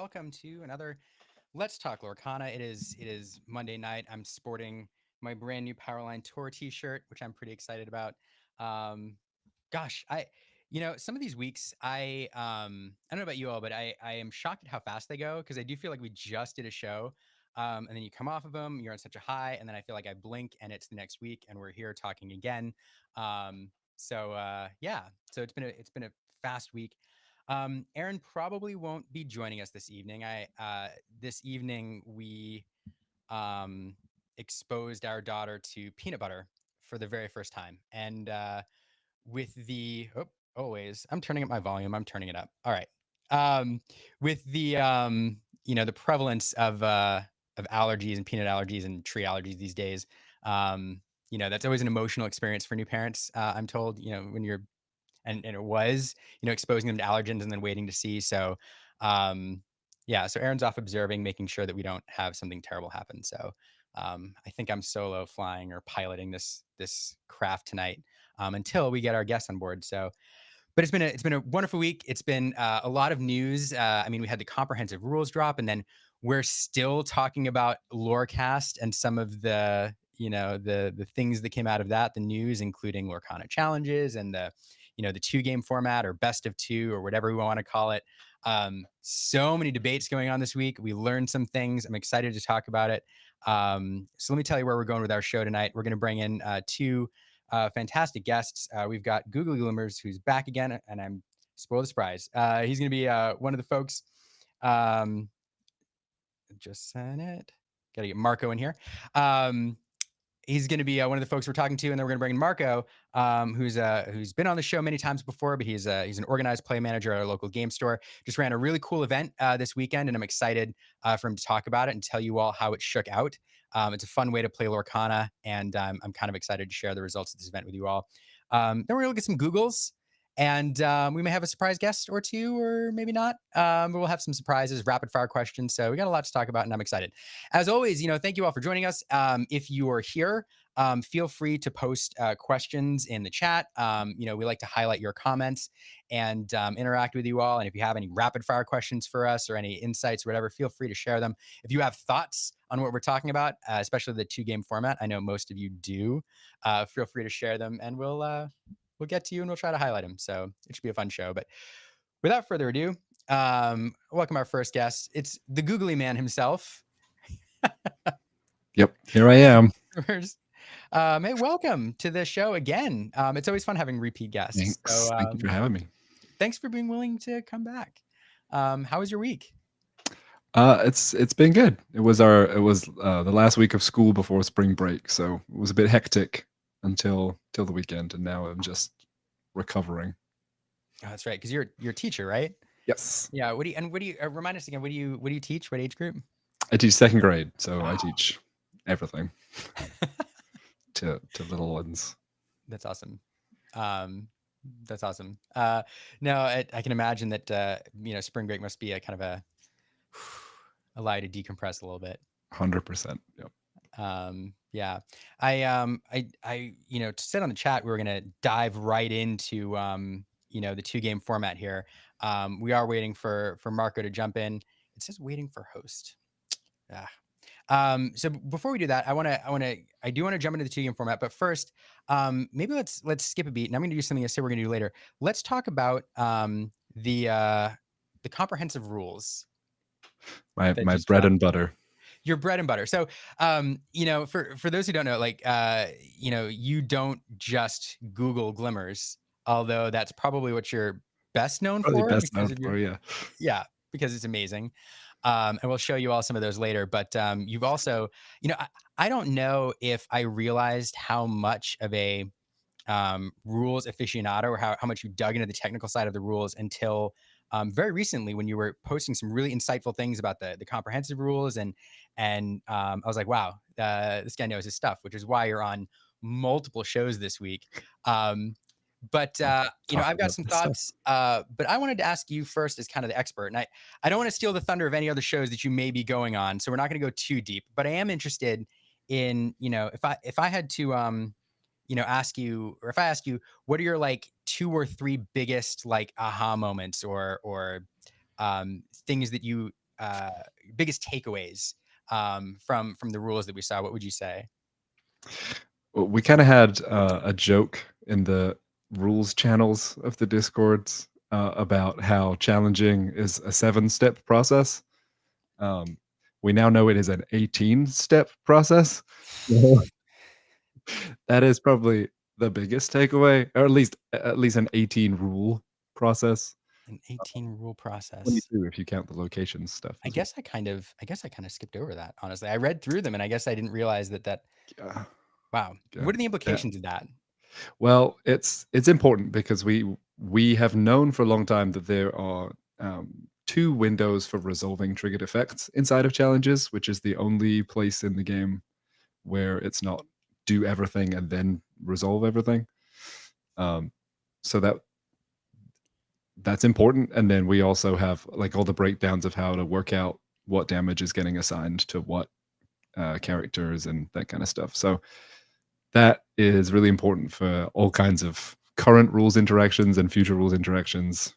welcome to another Let's Talk Lorcana. It is Monday night. I'm sporting my brand new Powerline Tour T-shirt, which I'm pretty excited about. Um, gosh, some of these weeks, I don't know about you all, but I am shocked at how fast they go because I do feel like we just did a show, and then you come off of them, you're on such a high, and then I feel like I blink and it's the next week, and we're here talking again. Yeah, so it's been a fast week. Aaron probably won't be joining us this evening. I This evening we um, exposed our daughter to peanut butter for the very first time, and with the always I'm turning up my volume. I'm turning it up. All right. With the prevalence of allergies and peanut allergies and tree allergies these days. That's always an emotional experience for new parents. I'm told, when you're and it was, exposing them to allergens and then waiting to see. So, yeah, so Aaron's off observing, making sure that we don't have something terrible happen. So, I think I'm solo flying or piloting this craft tonight until we get our guests on board. So, but it's been a wonderful week. It's been a lot of news. I mean, we had the comprehensive rules drop, and then we're still talking about Lorecast and some of the things that came out of that, the news, including Lorcana challenges and the 2 game format or best of 2 or whatever we want to call it. So many debates going on this week. We learned some things. I'm excited to talk about it. So let me tell you where we're going with our show tonight. We're going to bring in two fantastic guests. We've got Googly Glimmers, who's back again, and I'm spoiled the surprise. He's going to be one of the folks. Just said it. Got to get Marco in here. He's going to be one of the folks we're talking to, and then we're going to bring in Marco, who's been on the show many times before, but he's an organized play manager at our local game store. Just ran a really cool event this weekend, and I'm excited for him to talk about it and tell you all how it shook out. It's a fun way to play Lorcana, and I'm kind of excited to share the results of this event with you all. Then we're going to look at some Googles, and we may have a surprise guest or two, or maybe not. But we'll have some surprises, rapid fire questions. So we got a lot to talk about, and I'm excited. As always, thank you all for joining us. If you are here, feel free to post questions in the chat. We like to highlight your comments and interact with you all. And if you have any rapid fire questions for us or any insights, or whatever, feel free to share them. If you have thoughts on what we're talking about, especially the 2 game format, I know most of you do. Feel free to share them, and we'll get to you and we'll try to highlight them. So it should be a fun show. But without further ado, welcome our first guest. It's the Googly Man himself. Yep, here I am. Hey, welcome to the show again. It's always fun having repeat guests. Thanks. Thank you for having me. Thanks for being willing to come back. How was your week? It's been good. It was the last week of school before spring break, so it was a bit hectic until the weekend, and now I'm just recovering. Oh, that's right, because you're a teacher, right? Yes, Yeah. What do you remind us again? What do you teach? What age group? I teach second grade, so I teach everything to little ones. That's awesome. Um, that's awesome. No, I can imagine that spring break must be a kind of allow you to decompress a little bit. 100%. Yep. Yeah, I said on the chat we were gonna dive right into the 2 game format here. We are waiting for Marco to jump in. It says waiting for host. Ah. So before we do that, I do want to jump into the 2 game format, but first, maybe let's skip a beat, and I'm going to do something I said we're going to do later. Let's talk about the comprehensive rules My that my just bread dropped. and butter. Your bread and butter. So, for those who don't know, like, you don't just Google Glimmers, although that's probably what you're best known Probably for best because known of your for, yeah. yeah, because it's amazing. And we'll show you all some of those later. But you've also, I don't know if I realized how much of a rules aficionado or how much you dug into the technical side of the rules until very recently when you were posting some really insightful things about the comprehensive rules and I was like, wow, this guy knows his stuff, which is why you're on multiple shows this week. Um, but I'll talk I've got about some this stuff. thoughts. But I wanted to ask you first as kind of the expert, and I don't want to steal the thunder of any other shows that you may be going on, so we're not going to go too deep. But I am interested in if I had to ask you, or if I ask you, what are your like 2 or 3 biggest like aha moments or things that you biggest takeaways from the rules that we saw? What would you say? Well, we kind of had a joke in the rules channels of the Discords about how challenging is a 7-step process. Um, we now know it is an 18-step process. So that is probably the biggest takeaway, or at least an 18 rule process. An 18 rule process. 22 if you count the location stuff I as well. guess I kind of skipped over that, honestly. I read through them and I guess I didn't realize that Yeah, wow. yeah. What are the That implications of that? Well, it's important because we have known for a long time that there are 2 windows for resolving triggered effects inside of challenges, which is the only place in the game where it's not do everything and then resolve everything. Um, so that's important, and then we also have like all the breakdowns of how to work out what damage is getting assigned to what characters and that kind of stuff. So that is really important for all kinds of current rules interactions and future rules interactions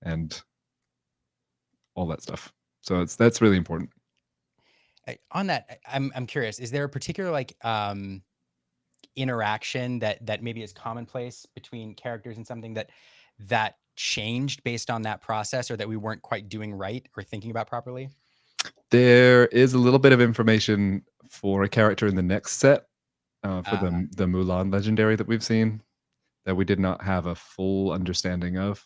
and all that stuff. So that's really important. On that, I'm curious. Is there a particular like interaction that maybe is commonplace between characters and something that changed based on that process, or that we weren't quite doing right or thinking about properly? There is a little bit of information for a character in the next set for Uh, the Mulan legendary that we've seen that we did not have a full understanding of.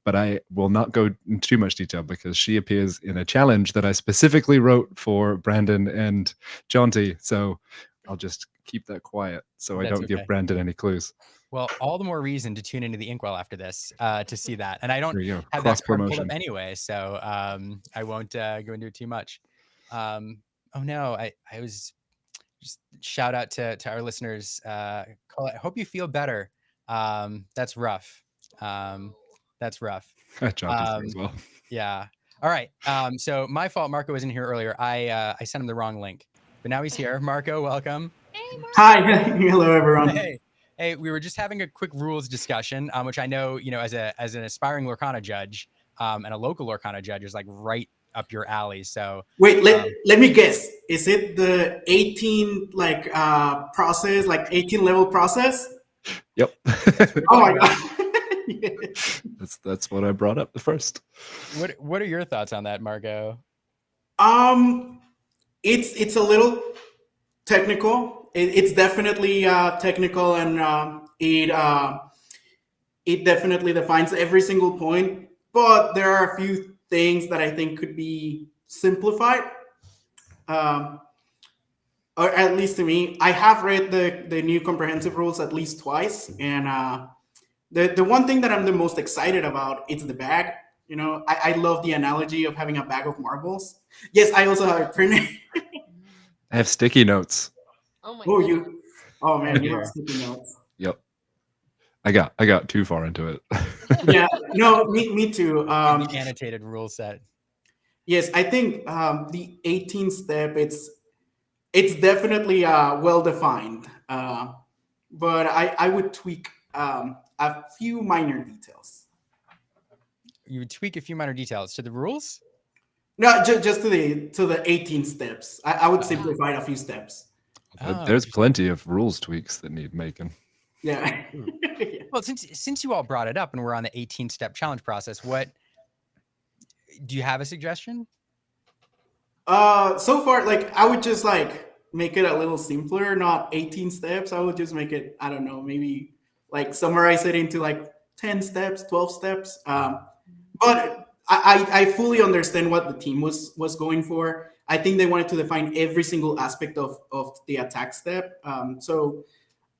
But I will not go into too much detail because she appears in a challenge that I specifically wrote for Brandon and Jonty. So I'll just keep that quiet so I that's don't give okay. Brandon any clues. Well, all the more reason to tune into the Inkwell after this to see that. And I don't There you go. have Cross that card pulled up promotion. anyway, so I won't go into it too much. Oh no, I was just shout out to our listeners. Colette, I hope you feel better. That's rough. That's rough. Jonty's here as Um, well. yeah. All right. So my fault. Marco wasn't here earlier. I sent him the wrong link, but now he's here. Marco, welcome. Hey, Hi, Marco. hello everyone. Hey, hey, we were just having a quick rules discussion, which I know, as an aspiring Lorcana judge, and a local Lorcana judge is like right up your alley. So, Wait, let um, let me guess. Is it the 18 process, like 18 level process? Yep. that's what we're Oh talking my about. god. That's what I brought up the first. What are your thoughts on that, Marco? um it's a little technical. It's definitely technical, and it definitely defines every single point. But there are a few things that I think could be simplified. Um, or at least to me, I have read the new comprehensive rules at least twice, and the one thing that I'm the most excited about is the bag. I love the analogy of having a bag of marbles. Yes, I also have a printer. I have sticky notes. Oh my Oh, goodness. oh Oh man, you have dear. sticky notes. Yep. I got too far into it. Yeah, no, me too. The annotated rule set. Yes, I think the 18th step, it's definitely well defined, but I would tweak a few minor details. You would tweak a few minor details to the rules. No, just to the 18 steps. I would Uh, simplify a few steps. oh, There's interesting. plenty of rules tweaks that need making. Yeah. Well, since you all brought it up and we're on the 18-step challenge process, what do you have a suggestion? So far, like I would just like make it a little simpler, not 18 steps. I would just make it, I don't know, maybe like summarize it into like 10 steps, 12 steps. But I fully understand what the team was going for. I think they wanted to define every single aspect of the attack step. So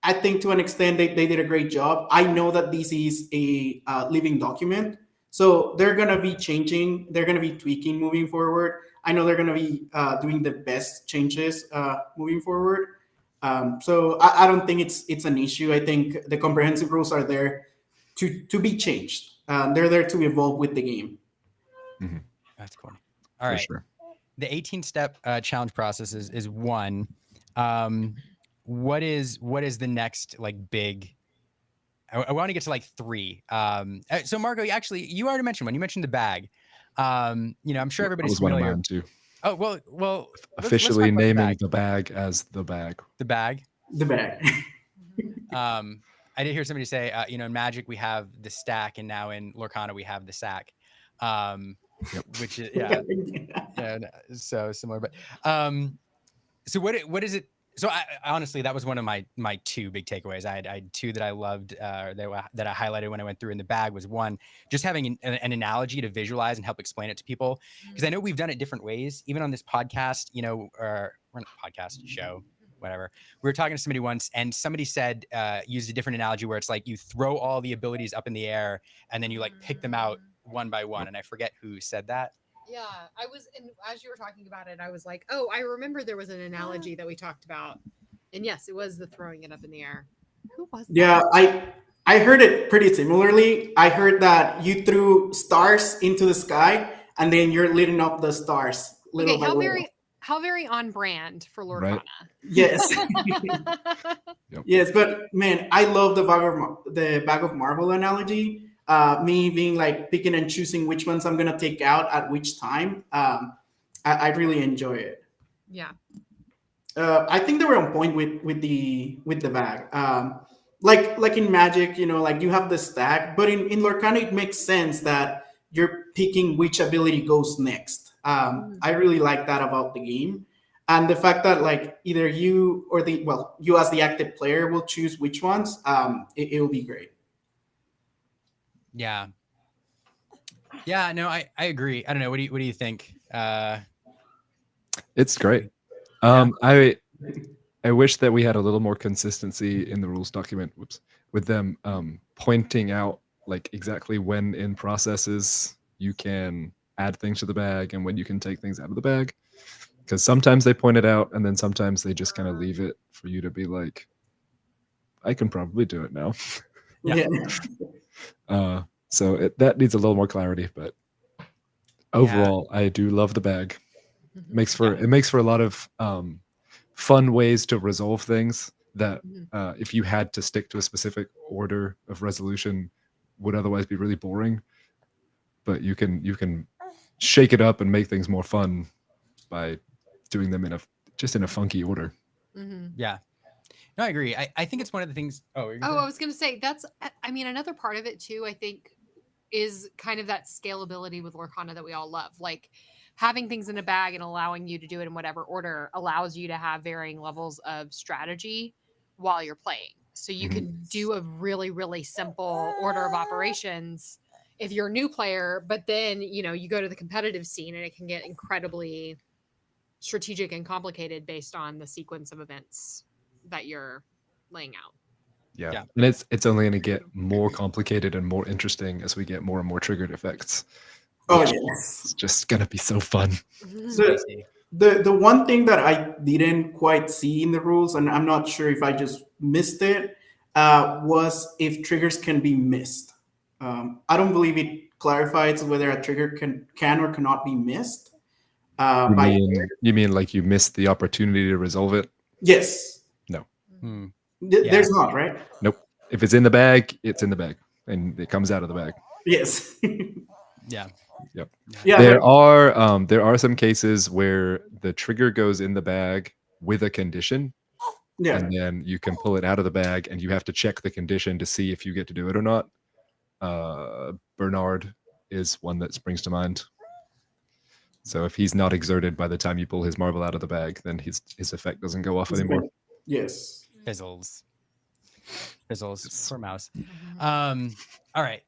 I think to an extent they did a great job. I know that this is a living document, so they're gonna be changing, they're gonna be tweaking moving forward. I know they're gonna be doing the best changes moving forward. So I don't think it's an issue. I think the comprehensive rules are there to be changed. They're there to evolve with the game. Mm-hmm. That's cool. All For right. sure. The 18-step challenge process is one. What is the next like big? I want to get to like three. So Marco, you already mentioned one. You mentioned the bag. I'm sure That everybody's was one of familiar. mine too. Oh, well, let's Officially talk about naming the bag as the bag. the bag. The bag. I did hear somebody say, in Magic we have the stack, and now in Lorcana we have the sack, which is so similar. But so what is it? So I honestly, that was one of my two big takeaways. I had two that I loved, that I highlighted when I went through in the bag. Was one, just having an analogy to visualize and help explain it to people, because I know we've done it different ways, even on this podcast, or we're on a podcast show, whatever. We were talking to somebody once, and somebody said, used a different analogy where it's like you throw all the abilities up in the air and then you like pick them out one by one. And I forget who said that. Yeah, I was, and as you were talking about it, I was like, oh, I remember there was an analogy that we talked about, and yes, it was the throwing it up in the air. Who was that? Yeah, I heard it pretty similarly. I heard that you threw stars into the sky, and then you're lighting up the stars. Okay, how very on brand for Lorcana. Right. Yes. Yes, but man, I love the bag of marble analogy. Me being like picking and choosing which ones I'm gonna take out at which time. I really enjoy it. Yeah. I think they were on point with the bag. Like in Magic, like you have the stack, but in Lorcana it makes sense that you're picking which ability goes next. I really like that about the game. And the fact that like either you or you as the active player will choose which ones, it will be great. Yeah. Yeah, no, I agree. I don't know. What do you think? It's great. I wish that we had a little more consistency in the rules document with them pointing out like exactly when in processes you can add things to the bag and when you can take things out of the bag. Because sometimes they point it out and then sometimes they just kind of leave it for you to be like, I can probably do it now. Yeah. So that needs a little more clarity, but overall, I do love the bag. It makes for a lot of fun ways to resolve things that if you had to stick to a specific order of resolution would otherwise be really boring. But you can shake it up and make things more fun by doing them in a funky order. Yeah. No, I agree. I think it's one of the things. I was going to say another part of it too, I think, is kind of that scalability with Lorcana that we all love. Like having things in a bag and allowing you to do it in whatever order allows you to have varying levels of strategy while you're playing. So you can do a really, really simple order of operations if you're a new player, but then, you go to the competitive scene and it can get incredibly strategic and complicated based on the sequence of events that you're laying out. Yeah. And it's only going to get more complicated and more interesting as we get more and more triggered effects. Oh yes, it's just going to be so fun. The one thing that I didn't quite see in the rules, and I'm not sure if I just missed it, was if triggers can be missed. I don't believe it clarifies whether a trigger can or cannot be missed. You mean like you missed the opportunity to resolve it? Yes. No. There's not, right? Nope. If it's in the bag, it's in the bag, and it comes out of the bag. Yes. Yeah. Yep. Yeah. There are some cases where the trigger goes in the bag with a condition. Yeah. And then you can pull it out of the bag, and you have to check the condition to see if you get to do it or not. Bernard is one that springs to mind. So if he's not exerted by the time you pull his marble out of the bag, then his effect doesn't go off anymore. Yes. Fizzles. Poor mouse. All right.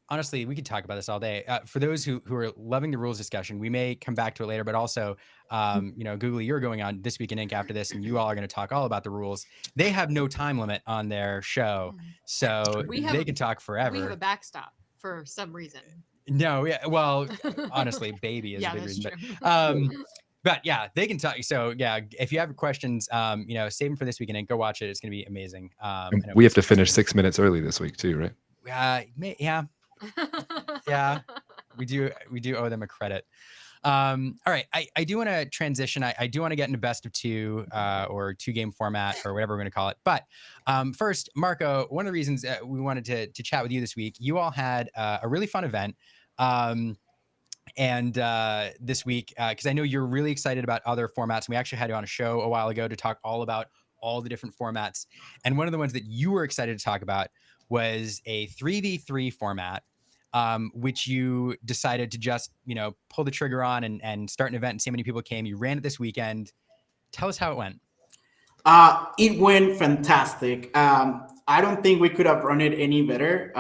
Honestly, we could talk about this all day. For those who are loving the rules discussion, we may come back to it later, but also, Googly, you're going on This Week in Ink after this, and you all are going to talk all about the rules. They have no time limit on their show, so they can talk forever. We have a backstop for some reason. No, yeah. Well, honestly, baby is a big reason. But yeah, they can talk. So yeah, if you have questions, save them for This Week in Ink. Go watch it. It's going to be amazing. We have to finish 6 minutes early this week too, right? Yeah. Yeah, we do owe them a credit. All right, I do want to transition. I do want to get into best of two or 2-game format or whatever we're going to call it. But first, Marco, one of the reasons we wanted to chat with you this week, you all had a really fun event. And this week, because I know you're really excited about other formats. We actually had you on a show a while ago to talk all about all the different formats. And one of the ones that you were excited to talk about was a 3v3 format, which you decided to just, pull the trigger on and start an event and see how many people came. You ran it this weekend. Tell us how it went. It went fantastic. I don't think we could have run it any better.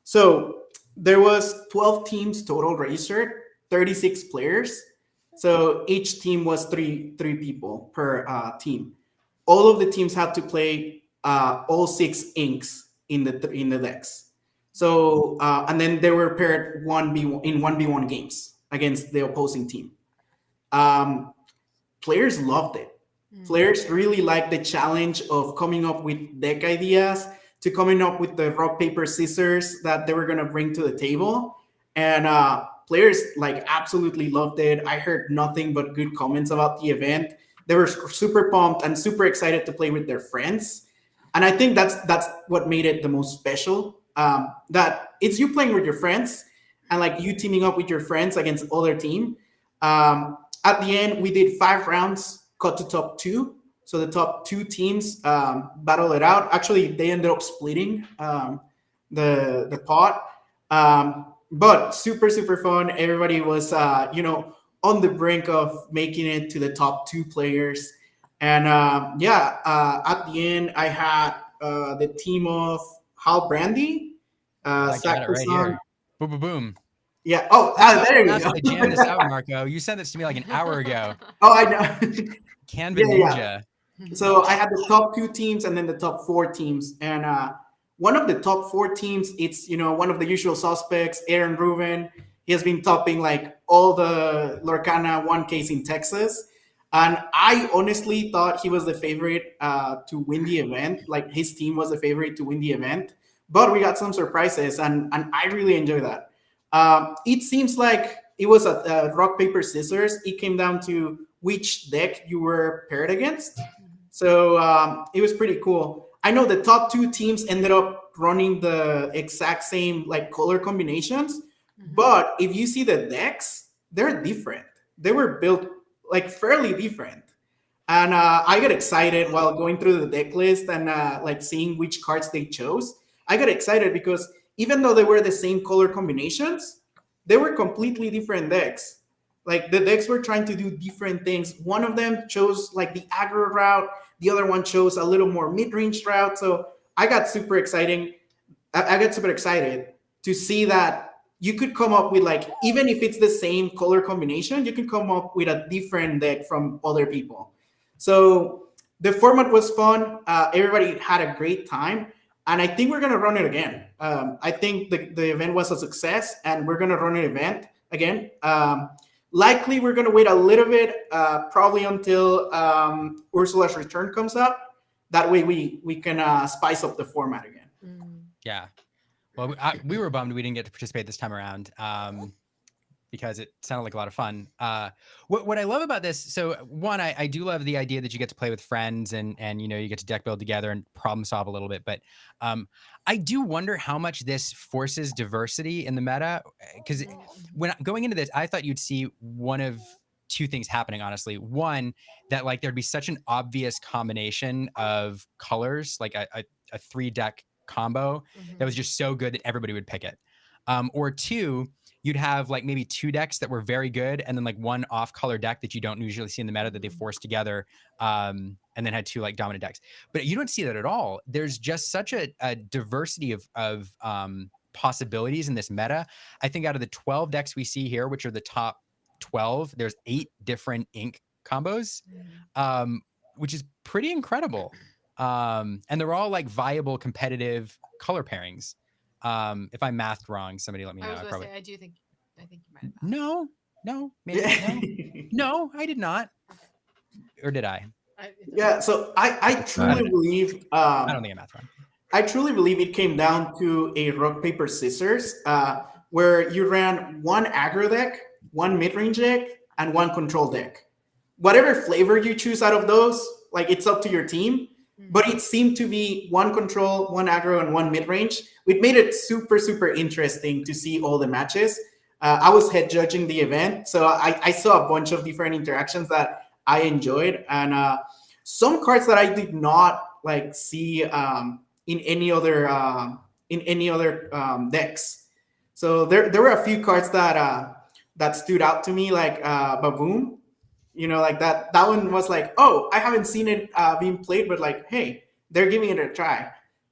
So there was 12 teams total registered, 36 players. So each team was three people per team. All of the teams had to play all 6 inks in the decks. So and then they were paired 1v1 games against the opposing team. Players loved it. Players really liked the challenge of coming up with deck ideas, to coming up with the rock, paper, scissors that they were going to bring to the table. And players absolutely loved it. I heard nothing but good comments about the event. They were super pumped and super excited to play with their friends. And I think that's what made it the most special. That it's you playing with your friends and you teaming up with your friends against other team. At the end, we did 5 rounds, cut to top 2. So the top 2 teams battle it out. Actually, they ended up splitting the pot. But super, super fun. Everybody was, on the brink of making it to the top 2 players. And at the end, I had the team of Hal Brandy, I got it right here. Boom, boom, boom. Yeah. Oh, there you go. I jammed this out, Marco. You sent this to me like an hour ago. Oh, I know. Canva Ninja. So I had the top 2 teams and then the top 4 teams. And one of the top 4 teams, it's, one of the usual suspects, Aaron Rubin. He has been topping all the Lorcana 1Ks in Texas. And I honestly thought he was the favorite to win the event. His team was the favorite to win the event. But we got some surprises, and I really enjoy that. It seems like it was a rock, paper, scissors. It came down to which deck you were paired against. So it was pretty cool. I know the top 2 teams ended up running the exact same color combinations. But if you see the decks, they're different. They were built fairly different. And I got excited while going through the deck list and seeing which cards they chose. I got excited because even though they were the same color combinations, they were completely different decks. The decks were trying to do different things. One of them chose the aggro route. The other one chose a little more mid-range route. So I got super excited. I got super excited to see that you could come up with even if it's the same color combination, you can come up with a different deck from other people. So the format was fun. Everybody had a great time. And I think we're going to run it again. I think the event was a success, and we're going to run an event again. Likely, we're going to wait a little bit, probably until Ursula's return comes out. That way, we can spice up the format again. Yeah. Well, we were bummed we didn't get to participate this time around because it sounded like a lot of fun. What I love about this, so one, I do love the idea that you get to play with friends and you get to deck build together and problem solve a little bit. But I do wonder how much this forces diversity in the meta, because when going into this, I thought you'd see one of 2 things happening, honestly. One, that there'd be such an obvious combination of colors, a 3 deck combo that was just so good that everybody would pick it. Or 2, you'd have maybe 2 decks that were very good, and then one off-color deck that you don't usually see in the meta that they forced together, and then had 2 dominant decks. But you don't see that at all. There's just such a diversity of possibilities in this meta. I think out of the 12 decks we see here, which are the top 12, there's 8 different ink combos, which is pretty incredible. And they're all viable competitive color pairings. If I mathed wrong, somebody let me know. I was going to say, I think you might have. No, maybe no, I did not. Or did I? Yeah, so I truly believe I don't think I mathed wrong. I truly believe it came down to a rock, paper, scissors, where you ran 1 aggro deck, 1 mid-range deck, and 1 control deck. Whatever flavor you choose out of those, it's up to your team. But it seemed to be 1 control, 1 aggro, and 1 mid-range. It made it super, super interesting to see all the matches. I was head judging the event, so I saw a bunch of different interactions that I enjoyed, and some cards that I did not like see in any other decks. So there were a few cards that stood out to me, like Baboom. Like that one was like, oh, I haven't seen it being played, but like, hey, they're giving it a try.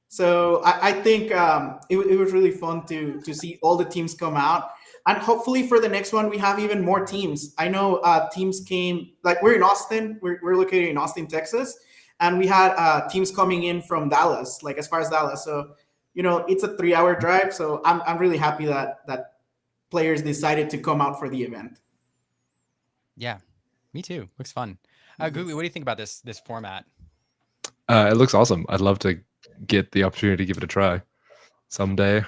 So I think it was really fun to see all the teams come out, and hopefully for the next one we have even more teams. I know teams came, like we're in Austin, we're located in Austin, Texas, and we had teams coming in from Dallas, like as far as Dallas. So it's a 3-hour drive. So I'm really happy that players decided to come out for the event. Yeah, me too. Looks fun. Googly, what do you think about this format? It looks awesome. I'd love to get the opportunity to give it a try someday.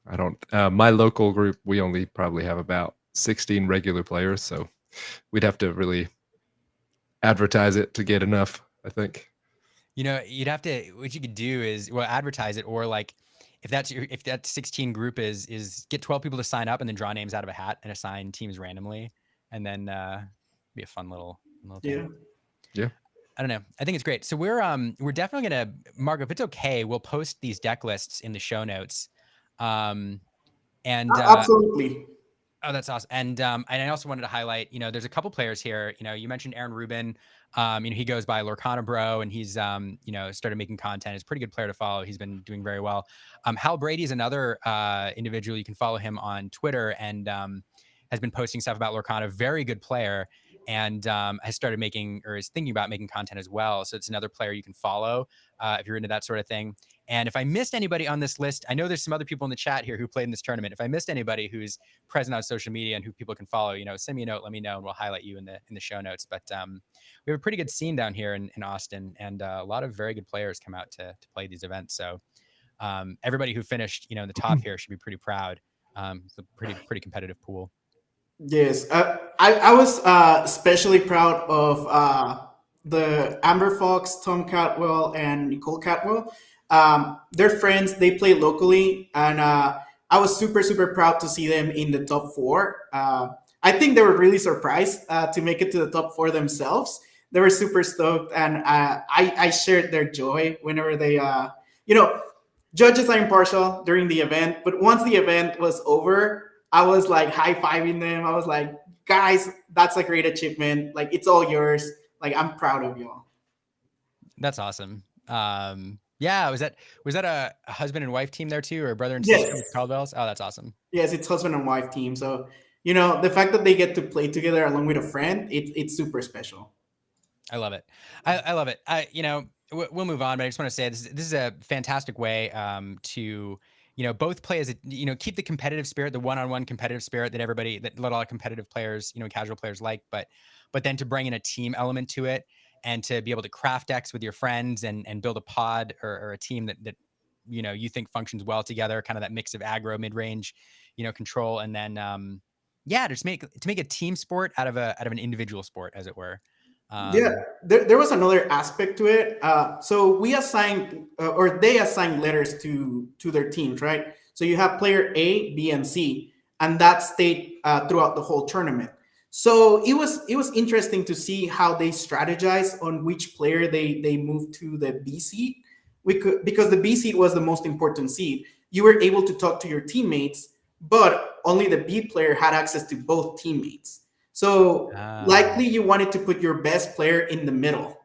I don't. My local group, we only probably have about 16 regular players, so we'd have to really advertise it to get enough, I think. You'd have to. What you could do is, well, advertise it, or like, if that 16 group is get 12 people to sign up and then draw names out of a hat and assign teams randomly, and then be a fun little thing. Yeah. I don't know. I think it's great. So we're definitely gonna, Margo, if it's okay, we'll post these deck lists in the show notes. And Absolutely. Oh, that's awesome. And I also wanted to highlight, there's a couple players here. You mentioned Aaron Rubin. He goes by Lorcana Bro, and he's started making content. He's a pretty good player to follow. He's been doing very well. Hal Brady is another individual. You can follow him on Twitter, and has been posting stuff about Lorcana. Very good player, and has started making, or is thinking about making, content as well. So it's another player you can follow if you're into that sort of thing. And if I missed anybody on this list, I know there's some other people in the chat here who played in this tournament. If I missed anybody who's present on social media and who people can follow, send me a note, let me know, and we'll highlight you in the show notes. But we have a pretty good scene down here in Austin, and a lot of very good players come out to play these events. So everybody who finished, in the top here should be pretty proud. It's a pretty competitive pool. Yes, I was especially proud of the Amber Fox, Tom Catwell, and Nicole Catwell. They're friends. They play locally, and I was super, super proud to see them in the top 4. I think they were really surprised to make it to the top 4 themselves. They were super stoked, and I shared their joy whenever they, judges are impartial during the event, but once the event was over, I was like high-fiving them. I was like, guys, that's a great achievement. Like, it's all yours. Like, I'm proud of y'all. That's awesome. Yeah, was that a husband and wife team there too, or brother and sister with Caldwell's? Oh, that's awesome. Yes, it's husband and wife team. So, the fact that they get to play together along with a friend, it's super special. I love it. I love it. We'll move on, but I just want to say this is a fantastic way to both play as keep the competitive spirit, the one-on-one competitive spirit that a lot of competitive players, casual players like, but then to bring in a team element to it, and to be able to craft decks with your friends and build a pod or a team that you think functions well together, kind of that mix of aggro, mid-range, control, and then just make a team sport out of an individual sport, as it were. There was another aspect to it. So we assigned, or they assigned letters to their teams, right? So you have player A, B, and C, and that stayed throughout the whole tournament. So it was interesting to see how they strategize on which player they moved to the B seed. Because the B seed was the most important seed. You were able to talk to your teammates, but only the B player had access to both teammates. So likely you wanted to put your best player in the middle.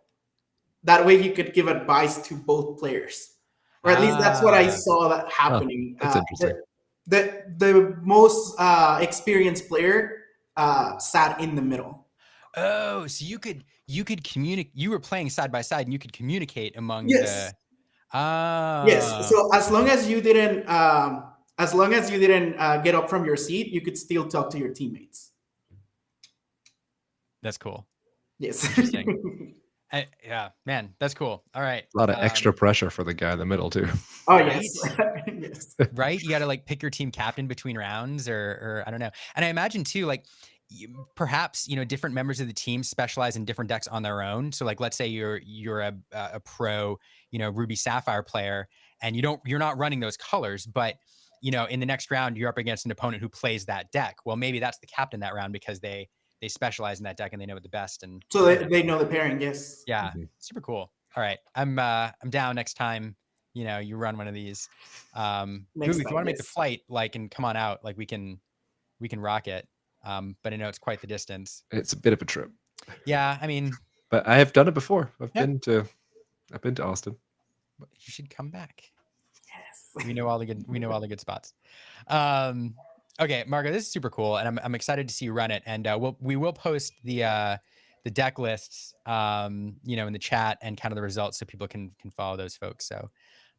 That way you could give advice to both players. Or at least that's what I saw that happening. That's interesting. The most experienced player sat in the middle. Oh, so you could communicate. You were playing side by side, and you could communicate among Yes. the. Yes. So as long as you didn't get up from your seat, you could still talk to your teammates. That's cool. Yes. Interesting. Yeah, man, that's cool. All right. A lot of extra pressure for the guy in the middle too. Oh, right? yes. Yes. Right? You got to like pick your team captain between rounds, or I don't know. And I imagine too, like perhaps different members of the team specialize in different decks on their own. So like, let's say you're a pro, Ruby Sapphire player, and you're not running those colors, but in the next round, you're up against an opponent who plays that deck. Well, maybe that's the captain that round because they specialize in that deck and they know it the best. And So they know the pairing. Yes. yeah, Mhm. super cool. All right, I'm down next time. You run one of these. Next Googly, if you time, want to make the yes. flight, and come on out, we can rock it. But I know it's quite the distance. It's a bit of a trip, Yeah, I mean, but I have done it before. I've Yep. been to Austin. you should come back. Yes. We know all the good spots. Okay, Margo, this is super cool, and I'm excited to see you run it. And we will post the deck lists, in the chat and kind of the results, so people can follow those folks. So,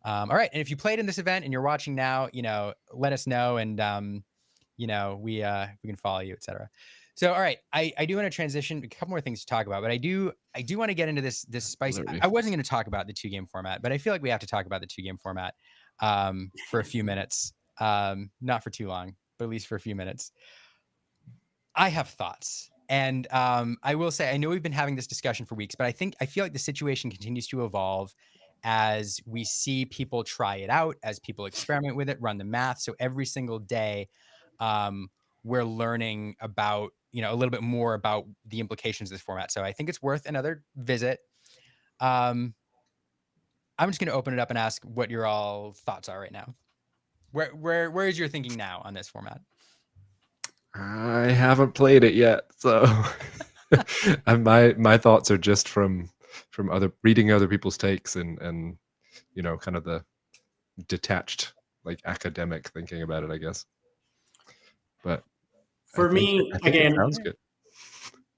all right. And if you played in this event and you're watching now, let us know, and we can follow you, etc. So, all right, I do want to transition a couple more things to talk about, but I do want to get into this spicy. Blurry. I wasn't going to talk about the 2-game format, but I feel like we have to talk about the 2-game format for a few minutes, not for too long, but at least for a few minutes. I have thoughts, and I will say I know we've been having this discussion for weeks, but I feel like the situation continues to evolve as we see people try it out, as people experiment with it, run the math. So every single day, we're learning about a little bit more about the implications of this format. So I think it's worth another visit. I'm just going to open it up and ask what your all thoughts are right now. Where is your thinking now on this format? I haven't played it yet, so and my thoughts are just from reading other people's takes and kind of the detached academic thinking about it, I guess. But For me, I think again, it sounds good.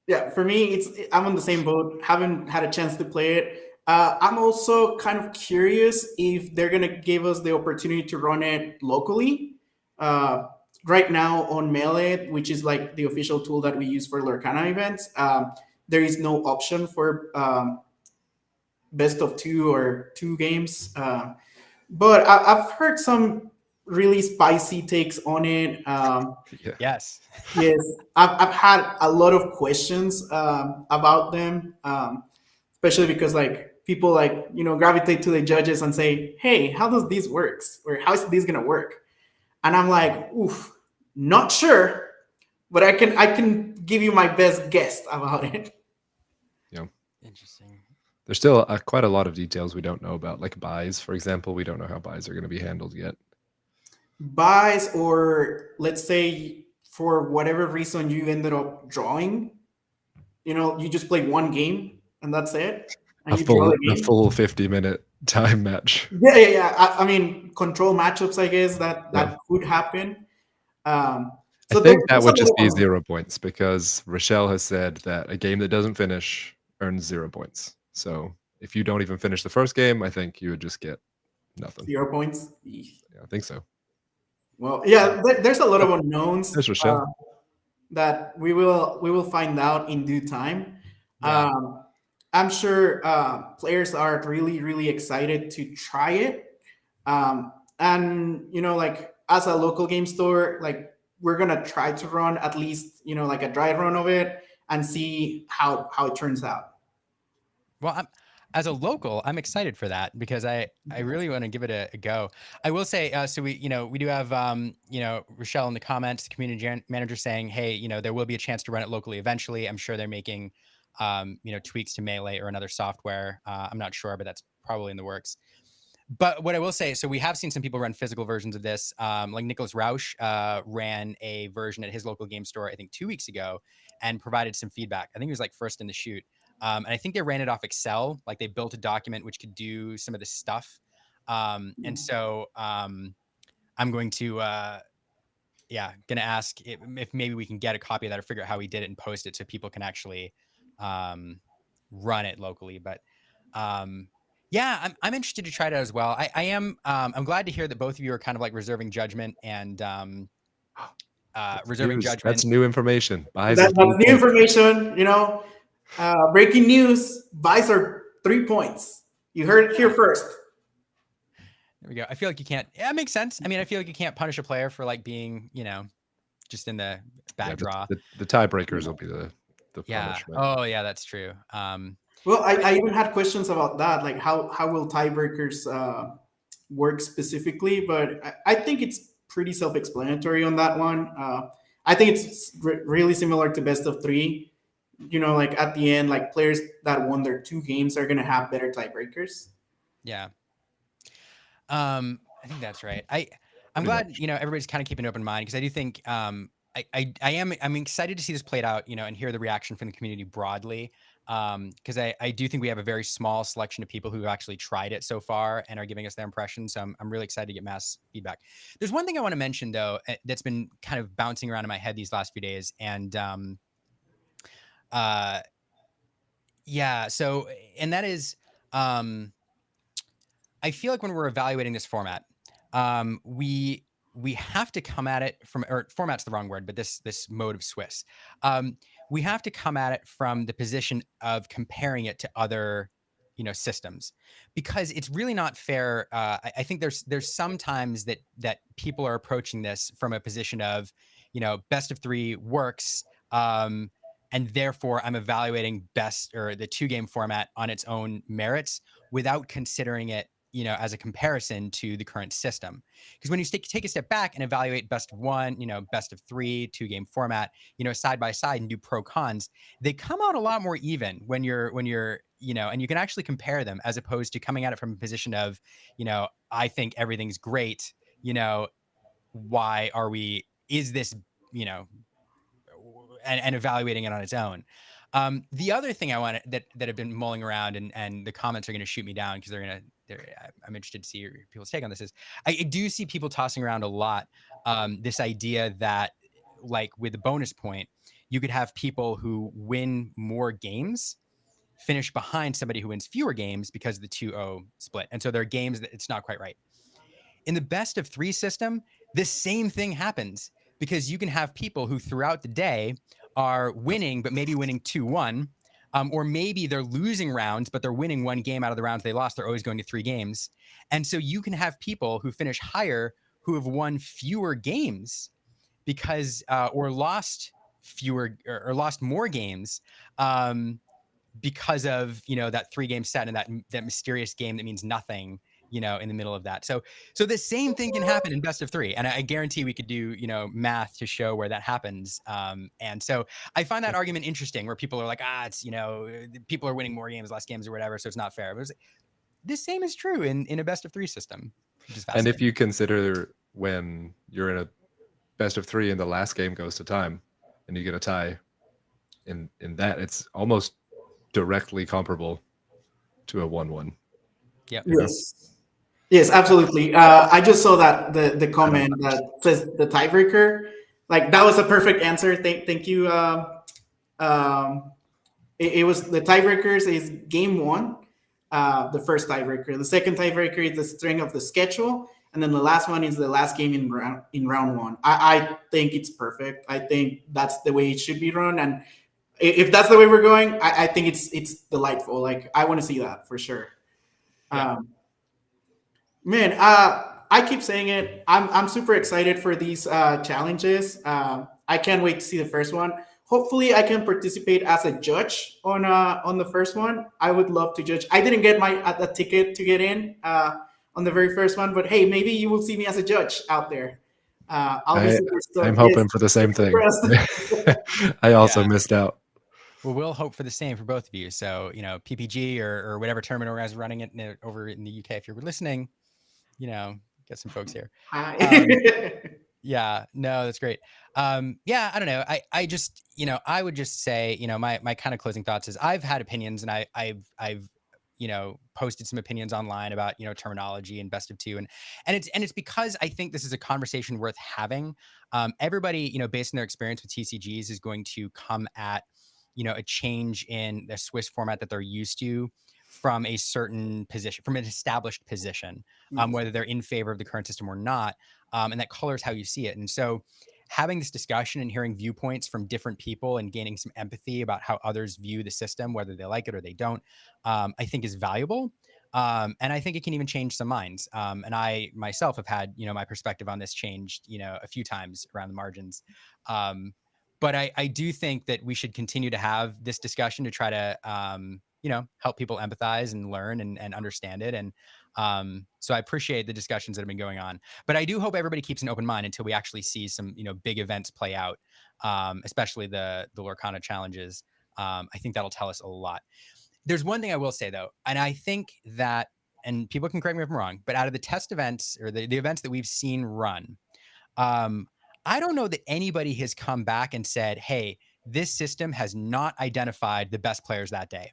Yeah, for me, I'm on the same boat. Haven't had a chance to play it. I'm also kind of curious if they're gonna give us the opportunity to run it locally. Right now on Melee, which is like the official tool that we use for Lorcana events, there is no option for best of 2 or 2 games. But I've heard some really spicy takes on it. Yeah. Yes. Yes, I've had a lot of questions about them, especially because people gravitate to the judges and say, "Hey, how does this works? Or how is this gonna work?" And I'm like, "Oof, not sure, but I can give you my best guess about it." Yeah. Interesting. There's still quite a lot of details we don't know about, like buys, for example. We don't know how buys are going to be handled yet. Buys, or let's say for whatever reason you ended up drawing, you just play one game and that's it, and you draw the A game. full 50-minute time match. Yeah. I mean, control matchups, I guess that Yeah. could happen. I think that would just be 0 points, because Rochelle has said that a game that doesn't finish earns 0 points. So if you don't even finish the first game, I think you would just get nothing. 0 points. Yeah, I think so. Well, yeah, there's a lot of unknowns There's Rochelle. that we will find out in due time. Yeah. I'm sure players are really, really excited to try it. And as a local game store, we're gonna try to run at least a dry run of it and see how it turns out. Well, as a local, I'm excited for that because I really want to give it a go. I will say, so we do have Rochelle in the comments, the community manager, saying, hey, there will be a chance to run it locally eventually. I'm sure they're making tweaks to Melee or another software. I'm not sure, but that's probably in the works. But what I will say, so we have seen some people run physical versions of this. Like Nicholas Rausch ran a version at his local game store, I think 2 weeks ago, and provided some feedback. I think he was first in the shoot. And I think they ran it off Excel. They built a document which could do some of this stuff. And so I'm going to, ask if maybe we can get a copy of that or figure out how he did it and post it so people can actually run it locally. But yeah, I'm interested to try it out as well. I am. I'm glad to hear that both of you are kind of reserving judgment and reserving judgment. That's new information. Buys That's new information. Breaking news: buys are 3 points. You heard it here first. There we go. I feel like you can't. Yeah, it makes sense. I mean, I feel like you can't punish a player for being, just in the bad draw. The tiebreakers will be the punishment. Oh, yeah, that's true. Well, I even had questions about that, how will tiebreakers work specifically, but I think it's pretty self-explanatory on that one. I think it's really similar to best of three. Like at the end, like players that won their 2 games are gonna have better tiebreakers. Yeah. I think that's right. I'm Pretty glad, much. everybody's kind of keeping an open mind, because I do think, I'm excited to see this played out, and hear the reaction from the community broadly. Because I do think we have a very small selection of people who have actually tried it so far and are giving us their impressions. So I'm really excited to get mass feedback. There's one thing I want to mention though, that's been kind of bouncing around in my head these last few days, and uh, yeah. So, and that is, I feel like when we're evaluating this format, we have to come at it from, or format's the wrong word, but this mode of Swiss. We have to come at it from the position of comparing it to other, systems, because it's really not fair. I think there's sometimes that people are approaching this from a position of, best of three works. And therefore I'm evaluating best, or the 2-game format on its own merits, without considering it, as a comparison to the current system. Because when you take a step back and evaluate best of one, best of three, 2-game format, side by side, and do pro cons, they come out a lot more even when you're, and you can actually compare them, as opposed to coming at it from a position of, I think everything's great, why are we, is this, and evaluating it on its own. The other thing I want that have been mulling around, and the comments are going to shoot me down, because I'm interested to see your people's take on this, is I do see people tossing around a lot this idea that, like with the bonus point, you could have people who win more games finish behind somebody who wins fewer games, because of the 2-0 split. And so there are games that it's not quite right. In the best of three system, the same thing happens, because you can have people who throughout the day are winning, but maybe winning 2-1, or maybe they're losing rounds, but they're winning 1 game out of the rounds they lost. They're always going to 3 games. And so you can have people who finish higher who have won fewer games, because, or lost fewer, or lost more games, because of, that 3-game set, and that mysterious game that means nothing, in the middle of that. So the same thing can happen in best of three. And I guarantee we could do, math to show where that happens. And so I find that argument interesting, where people are like, it's, people are winning more games, less games, or whatever, so it's not fair. But the same is true in a best of three system, which is And fascinating. if you consider when you're in a best of three and the last game goes to time, and you get a tie in that, it's almost directly comparable to a 1-1. Yep. Yes. Yes, absolutely. I just saw that the comment that says the tiebreaker. Like that was a perfect answer. Thank you. It was the tiebreakers is game one, the first tiebreaker. The second tiebreaker is the string of the schedule, and then the last one is the last game in round one. I think it's perfect. I think that's the way it should be run, and if that's the way we're going, I think it's delightful. Like I want to see that for sure. Yeah. Man, I keep saying it. I'm super excited for these challenges. I can't wait to see the first one. Hopefully, I can participate as a judge on the first one. I would love to judge. I didn't get a ticket to get in on the very first one, but hey, maybe you will see me as a judge out there. I'll be super I'm stoked. hoping for the same thing. I also Yeah. missed out. Well, we'll hope for the same for both of you. So, PPG or whatever tournament organizer running it over in the UK, if you're listening, get some folks here. Yeah, no, that's great. Yeah, I don't know. I just, I would just say, my kind of closing thoughts is, I've had opinions, and I've posted some opinions online about, terminology and best of two. And it's because I think this is a conversation worth having. Everybody, based on their experience with TCGs, is going to come at, a change in the Swiss format that they're used to, from a certain position, from an established position, whether they're in favor of the current system or not. And that colors how you see it. And so having this discussion and hearing viewpoints from different people and gaining some empathy about how others view the system, whether they like it or they don't, I think is valuable. And I think it can even change some minds. And I myself have had, my perspective on this changed, a few times around the margins. But I do think that we should continue to have this discussion to try to, help people empathize and learn and understand it. And So I appreciate the discussions that have been going on, but I do hope everybody keeps an open mind until we actually see some, big events play out, especially the Lorcana challenges. I think that'll tell us a lot. There's one thing I will say though, and I think that, and people can correct me if I'm wrong, but out of the test events or the events that we've seen run, I don't know that anybody has come back and said, hey, this system has not identified the best players that day.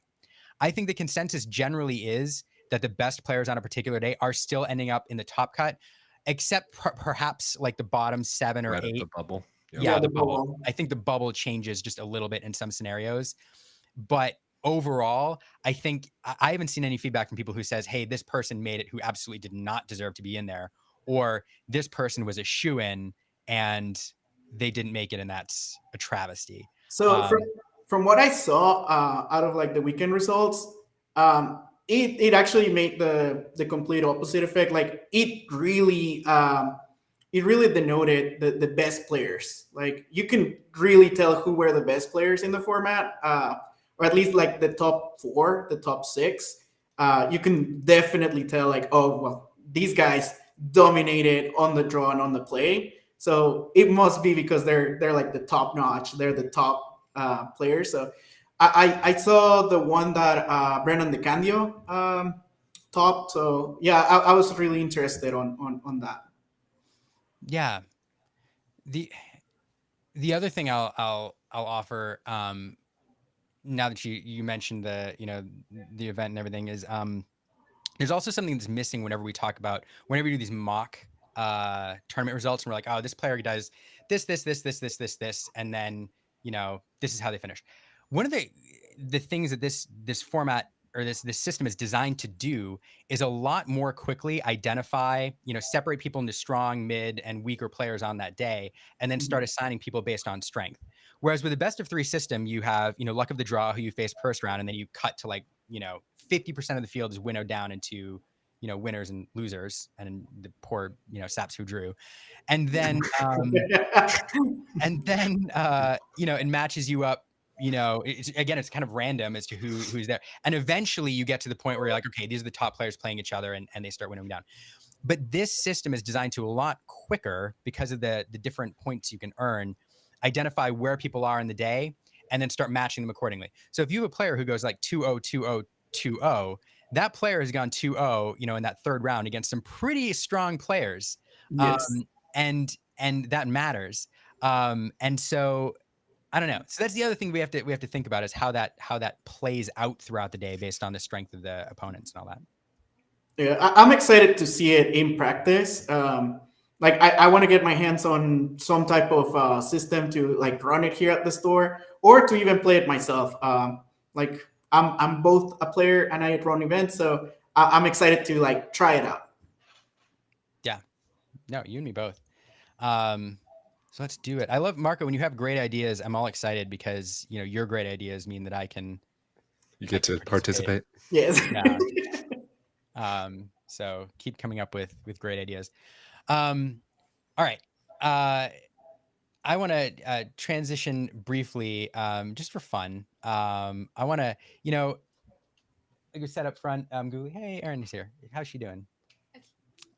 I think the consensus generally is that the best players on a particular day are still ending up in the top cut, except perhaps like the bottom 7 or Right at 8. the bubble. Yeah, the the bubble. bubble. I think the bubble changes just a little bit in some scenarios. But overall, I think I haven't seen any feedback from people who says, hey, this person made it who absolutely did not deserve to be in there, or this person was a shoo-in and they didn't make it, and that's a travesty. So from what I saw out of like the weekend results, it actually made the complete opposite effect. Like it really denoted the best players. Like you can really tell who were the best players in the format, or at least like the top 4, the top 6. You can definitely tell like, oh well, these guys dominated on the draw and on the play. So it must be because they're like the top notch. They're the top players. So I saw the one that Brennan DeCandio topped. So yeah, I was really interested on that. Yeah. The other thing I'll offer, now that you mentioned the event and everything, is there's also something that's missing whenever we do these mock tournament results, and we're like, oh, this player does this, and then this is how they finish. One of the things that this format or this system is designed to do is a lot more quickly identify, separate people into strong, mid, and weaker players on that day, and then start assigning people based on strength. Whereas with the best of 3 system, you have, luck of the draw, who you face first round, and then you cut to like, 50% of the field is winnowed down into, winners and losers, and the poor, saps who drew. And then, it matches you up. It's kind of random as to who's there. And eventually you get to the point where you're like, okay, these are the top players playing each other, and they start winning down. But this system is designed to a lot quicker, because of the different points you can earn, identify where people are in the day, and then start matching them accordingly. So if you have a player who goes like 2-0, 2-0, 2-0, that player has gone 2-0, in that third round against some pretty strong players. Yes. And that matters. And so I don't know. So that's the other thing we have to think about, is how that plays out throughout the day based on the strength of the opponents and all that. Yeah, I'm excited to see it in practice. Like I want to get my hands on some type of system to like run it here at the store, or to even play it myself. Like I'm both a player and I run events, so I'm excited to like try it out. Yeah, no, you and me both. So let's do it. I love, Marco, when you have great ideas, I'm all excited, because your great ideas mean that you get to participate. Yes. Yeah. So keep coming up with great ideas. All right. I want to transition briefly, just for fun. I want to, like we said up front, Googly, hey, Erin is here. How's she doing?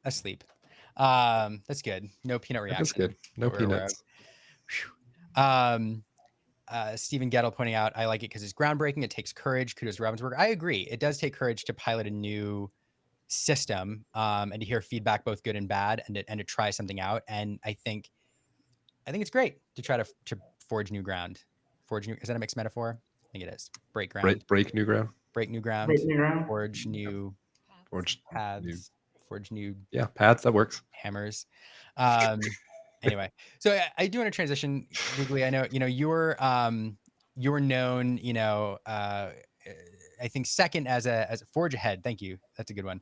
Asleep. That's good. No peanut reaction. That's good. No peanuts. Stephen Gettle pointing out, I like it because it's groundbreaking. It takes courage. Kudos to Ravensburger. I agree. It does take courage to pilot a new system, and to hear feedback, both good and bad, and to try something out. And I think it's great to try to forge new ground. Is that a mixed metaphor? I think it is. Break ground. Break new ground. Break new ground. Break new ground. Forge new paths. New, forge new paths. That works. hammers. Anyway, so I do want to transition, Googly. I know you're known, I think second as a forge ahead. Thank you. That's a good one.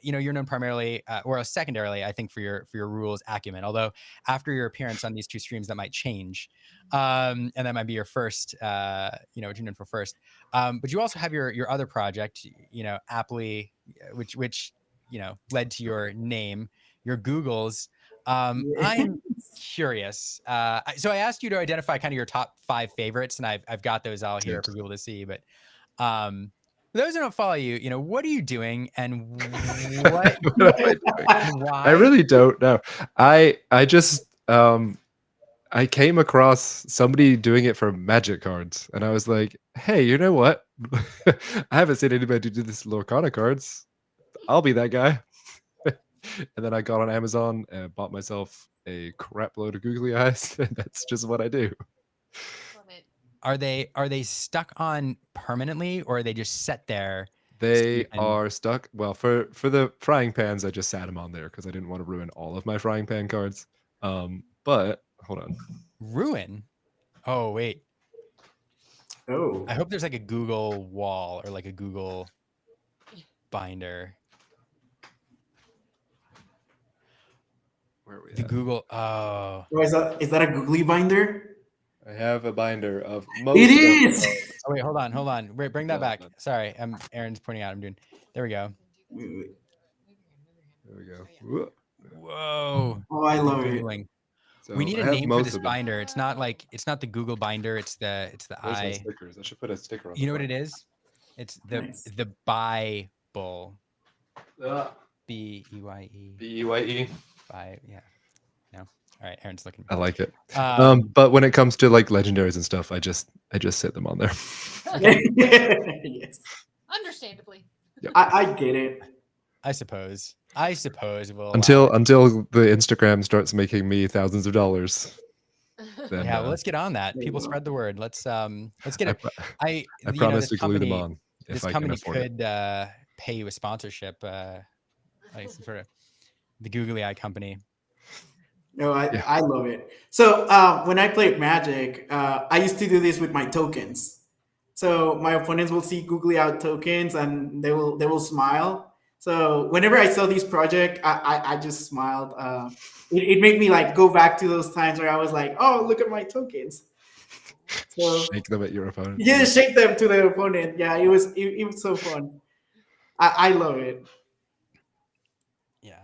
You're known primarily, or secondarily, I think, for your rules acumen. Although after your appearance on these 2 streams, that might change, and that might be your first, what you're known for first. But you also have your other project, aptly, which led to your name, your Googles. I'm curious. So I asked you to identify kind of your top 5 favorites, and I've got those all here for people to see. But those who don't follow you, what are you doing and what What am I doing? and I why? really don't know. I just I came across somebody doing it for magic cards, and I was like, "Hey, you know what? I haven't seen anybody do this Lorcana cards. I'll be that guy." And then I got on Amazon and bought myself a crap load of googly eyes, and that's just what I do. Love it. Are they stuck on permanently, or are they just set there? They And are stuck. Well, for the frying pans, I just sat them on there because I didn't want to ruin all of my frying pan cards. But hold on. ruin? Oh wait, Oh. I hope there's like a Google wall or like a Google binder. Where are we The at? Google. Oh, Oh, is that a googly binder? I have a binder of It most of the is. cards. oh wait, hold on. Wait, bring that Well back. done. Sorry, Aaron's pointing out. There we go. There we go. Oh, yeah. Whoa. Oh, I love it. Googling. We So need I a have name for most this of them. binder. It's not the Google binder. It's the Where's my I. stickers? I should put a sticker on. You know what it is? It's Nice. the Bible. Ah, Beye. BEYE. By yeah. No. All right. Aaron's looking. I like it. Um, But when it comes to like legendaries and stuff, I just sit them on there. Yes. Understandably. I get it. I suppose we'll until the Instagram starts making me thousands of dollars. Then yeah. Well, let's get on that. There you People go. spread the word. Let's get I, it. pro- I I promise this to glue them company on if this I can company afford it. could pay you a sponsorship, like some sort of the Googly Eye company. No, Yeah. I love it. So when I played Magic, I used to do this with my tokens. So my opponents will see googly out tokens and they will smile. So whenever I saw this project, I just smiled. It made me like go back to those times where I was like, oh, look at my tokens. So Shake them at your opponent. yeah, shake them to the opponent. Yeah, it was so fun. I love it. Yeah.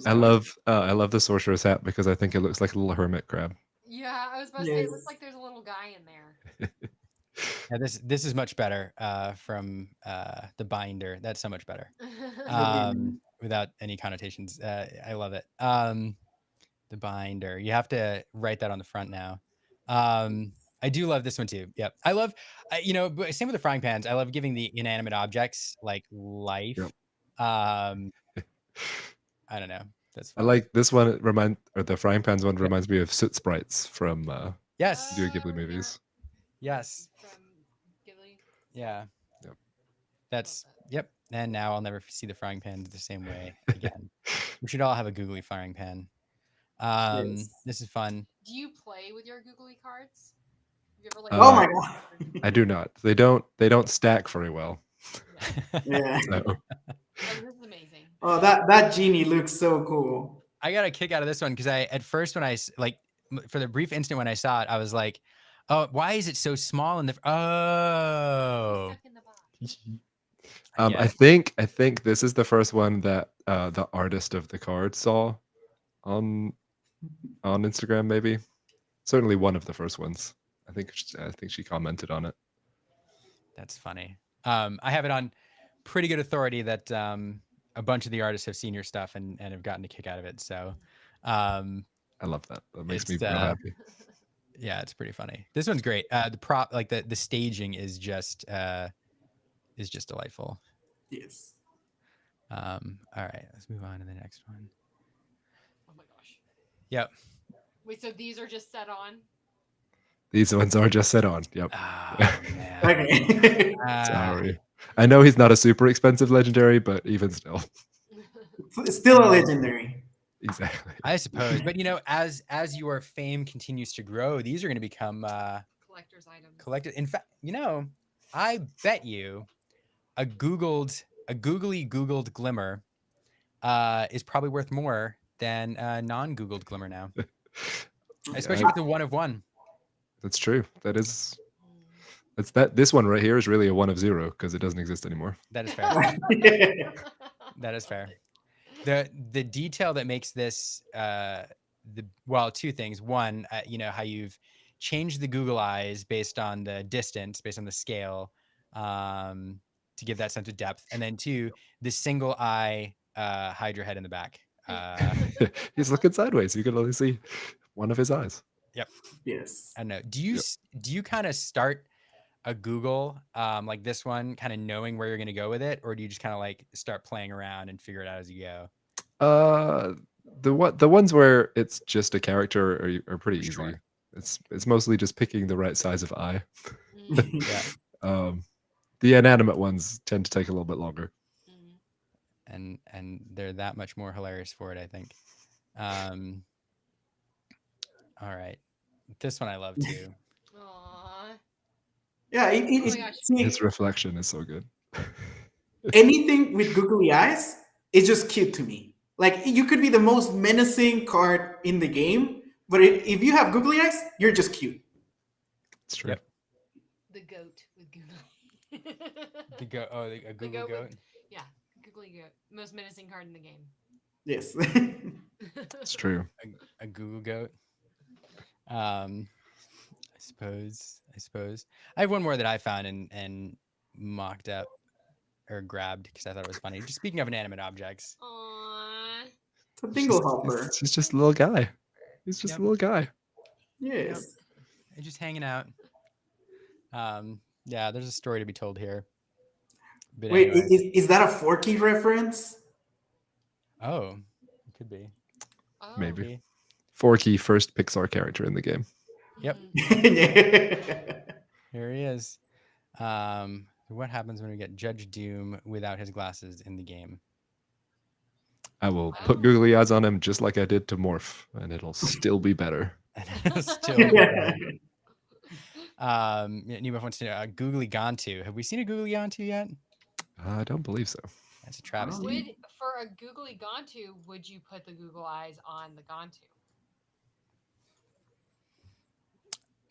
I love the sorcerer's hat because I think it looks like a little hermit crab. Yeah, I was about to say it Yes. looks like there's a little guy in there. Yeah, this is much better from the binder. That's so much better. Okay. Without any connotations. I love it. The binder. You have to write that on the front now. I do love this one too. Yep. I love, same with the frying pans. I love giving the inanimate objects like life. Yep. I don't know. That's I fun. like this one. The frying pans one reminds me of Soot Sprites from Yes. Studio Ghibli Yeah. movies. Yes. From Ghibli. Yeah. Yep. That's yep. And now I'll never see the frying pans the same way again. We should all have a googly frying pan. Yes. This is fun. Do you play with your googly cards? Have you ever like? Oh my god. I do not. They don't stack very well. Yeah. So Oh, this is amazing. Oh, that genie looks so cool. I got a kick out of this one because at first when for the brief instant when I saw it, I was like, oh, why is it so small in the oh. Stuck in the box. Yeah. I think this is the first one that the artist of the card saw on Instagram, maybe. Certainly one of the first ones. I think she commented on it. That's funny. I have it on pretty good authority that a bunch of the artists have seen your stuff and have gotten a kick out of it. So I love that. That makes me it's, real happy. yeah, it's pretty funny. This one's great. The prop, like the staging is just delightful. Yes. All right, let's move on to the next one. Oh my gosh. Yep. Wait, so these are just set on? These ones are just set on. Yep. Oh, man. Okay. Sorry. I know he's not a super expensive legendary, but even still. Still a legendary. Exactly. I suppose, but as your fame continues to grow, these are going to become Collector's items. collected. In fact, I bet you a googly glimmer is probably worth more than a non-googled glimmer now, especially with the one of one. That's true. This one right here is really a 1 of 0 because it doesn't exist anymore. That is fair. That is fair. The detail that makes this two things. One, how you've changed the Google eyes based on the distance, based on the scale, to give that sense of depth, and then 2, the single eye hide your head in the back. He's looking sideways. You can only see one of his eyes. Yep. Yes. I don't know. Do you kind of start a Google like this one, kind of knowing where you're going to go with it, or do you just kind of like start playing around and figure it out as you go? The ones where it's just a character are pretty easy. Sure. It's mostly just picking the right size of eye. Mm. Yeah. The inanimate ones tend to take a little bit longer. Mm. And they're that much more hilarious for it, I think. All right, this one I love too. Aw. Yeah. Oh my gosh. His reflection is so good. Anything with googly eyes is just cute to me. Like you could be the most menacing card in the game, but if you have googly eyes, you're just cute. It's true. Yep. The goat with Google. The goat. Oh, a Google goat. Yeah, Googly Goat, most menacing card in the game. Yes. It's true. A Google goat. I suppose. I have one more that I found and mocked up or grabbed because I thought it was funny. Just speaking of inanimate objects. Aww. It's a dingle hopper. He's just a little guy. He's just Yep. a little guy. Yes. They're just hanging out. Yeah, there's a story to be told here. But Wait, anyway. is that a Forky reference? Oh, it could be. Oh. Maybe. Maybe. Forky, first Pixar character in the game. Yep. Mm. Here he is. What happens when we get Judge Doom without his glasses in the game? I will Wow. put googly eyes on him just like I did to Morph, and it'll still be better. Still. Nima wants to know Googly Gontu. Have we seen a Googly Gontu yet? I don't believe so. That's a travesty. For a Googly Gontu, would you put the Google eyes on the Gontu?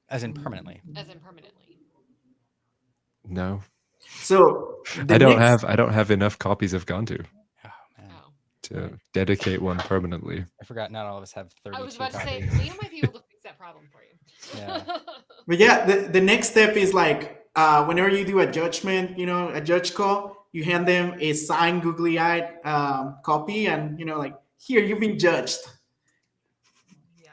As in permanently. As in permanently. No, So I don't have enough copies of Gantu Oh man, Oh. to dedicate one permanently. I forgot. Not all of us have 32 I was about to say, copies. Liam might be able to fix that problem for you. Yeah. But yeah, the next step is like whenever you do a judgment, a judge call, you hand them a signed googly-eyed copy, and like here you've been judged. Yeah.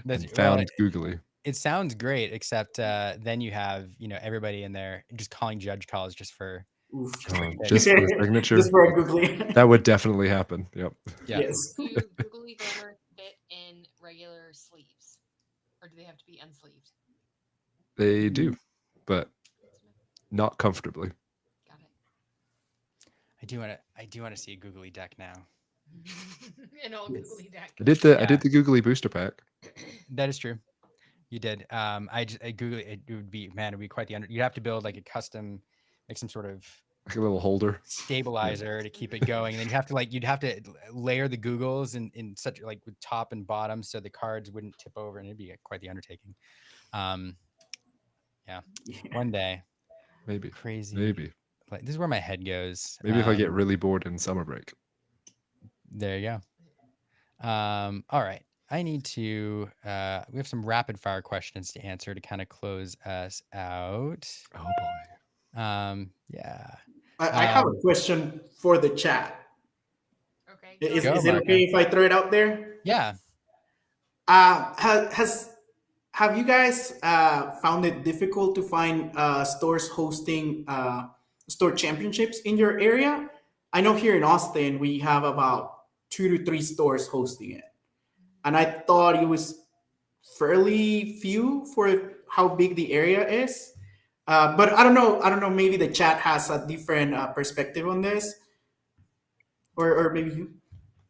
That's- And found well, googly. It sounds great, except then you have everybody in there just calling judge calls just for Oof. Just for the signature. Just for a googly. That would definitely happen. Yep. yeah. Yes. Do Googly Glimmers fit in regular sleeves? Or do they have to be unsleeved? They do, but not comfortably. Got it. I do want to see a googly deck now. An all Googly deck. I did the googly booster pack. That is true. You did. I Google it would be quite the you'd have to build like a custom, like some sort of Like a little holder. stabilizer to keep it going, and then you'd have to layer the Googles in such like with top and bottom so the cards wouldn't tip over, and it'd be quite the undertaking. Yeah. One day. Maybe. Crazy. Maybe. Like this is where my head goes. Maybe if I get really bored in summer break. There you go. All right. I need to we have some rapid fire questions to answer to kind of close us out. Oh boy. Yeah. I have a question for the chat. Okay. Is Go, it Marco. okay if I throw it out there? Yeah. Have you guys found it difficult to find stores hosting store championships in your area? I know here in Austin we have about 2 to 3 stores hosting it, and I thought it was fairly few for how big the area is. But I don't know. Maybe the chat has a different perspective on this, or maybe you.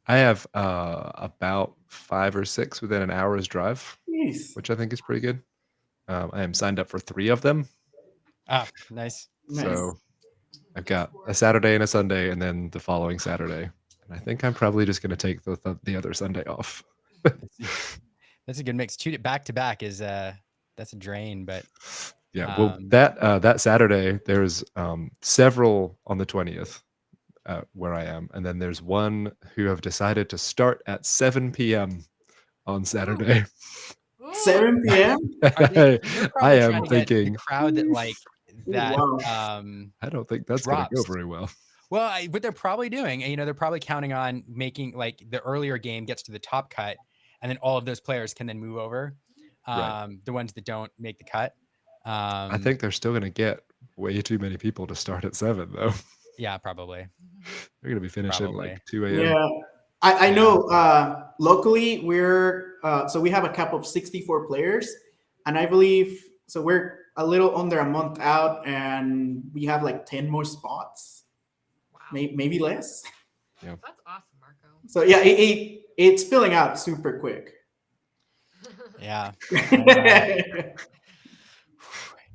I have about 5 or 6 within an hour's drive, Jeez. which I think is pretty good. I am signed up for 3 of them. Ah, nice. Nice. So I've got a Saturday and a Sunday, and then the following Saturday. And I think I'm probably just going to take the other Sunday off. That's a good mix. Shoot it back to back is that's a drain, but Yeah, well, that Saturday there's several on the 20th where I am, and then there's one who have decided to start at 7 p.m. on Saturday. Ooh. 7 p.m. Are they- you're I probably am trying to get thinking the crowd that like that Wow. I don't think that's going to go drops. very well. Well, what they're probably doing, they're probably counting on making like the earlier game gets to the top cut, and then all of those players can then move over. Right. The ones that don't make the cut. I think they're still going to get way too many people to start at 7, though. Yeah, probably. They're going to be finishing Probably. like 2 a.m. Yeah. I Yeah. know locally we're so we have a cap of 64 players, and I believe so we're a little under a month out, and we have like 10 more spots, Wow. maybe less. That's awesome, Marco. So yeah, it's filling out super quick. Yeah.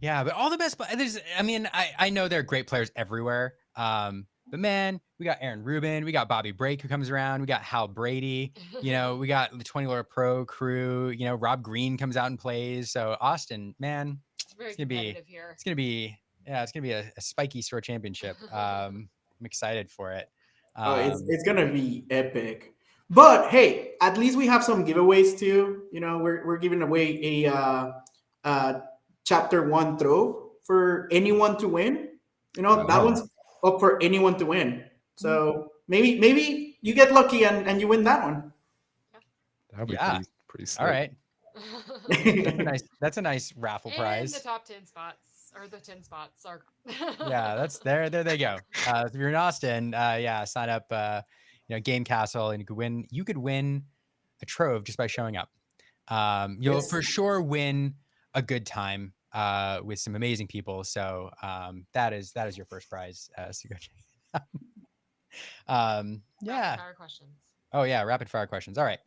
Yeah, but all the best. I know there are great players everywhere. But man, we got Aaron Rubin, we got Bobby Brake who comes around, we got Hal Brady, we got the 20 Lore Pro crew, Rob Green comes out and plays. So Austin, man, It's very it's gonna be competitive here. it's gonna be a spiky store championship. I'm excited for it. It's gonna be epic. But hey, at least we have some giveaways too. We're giving away a chapter 1 throw for anyone to win. That Wow. one's up for anyone to win. So maybe you get lucky and you win that one. That would be Yeah. pretty sick. All right, that's a nice raffle And prize. the top 10 spots, or the 10 spots are. Yeah, that's there they go. If you're in Austin, sign up Game Castle, and you could win a trove just by showing up. You'll Yes. for sure win a good time with some amazing people. So that is your first prize. So go check it out. Yeah. Rapid fire questions. Oh yeah, rapid fire questions. All right.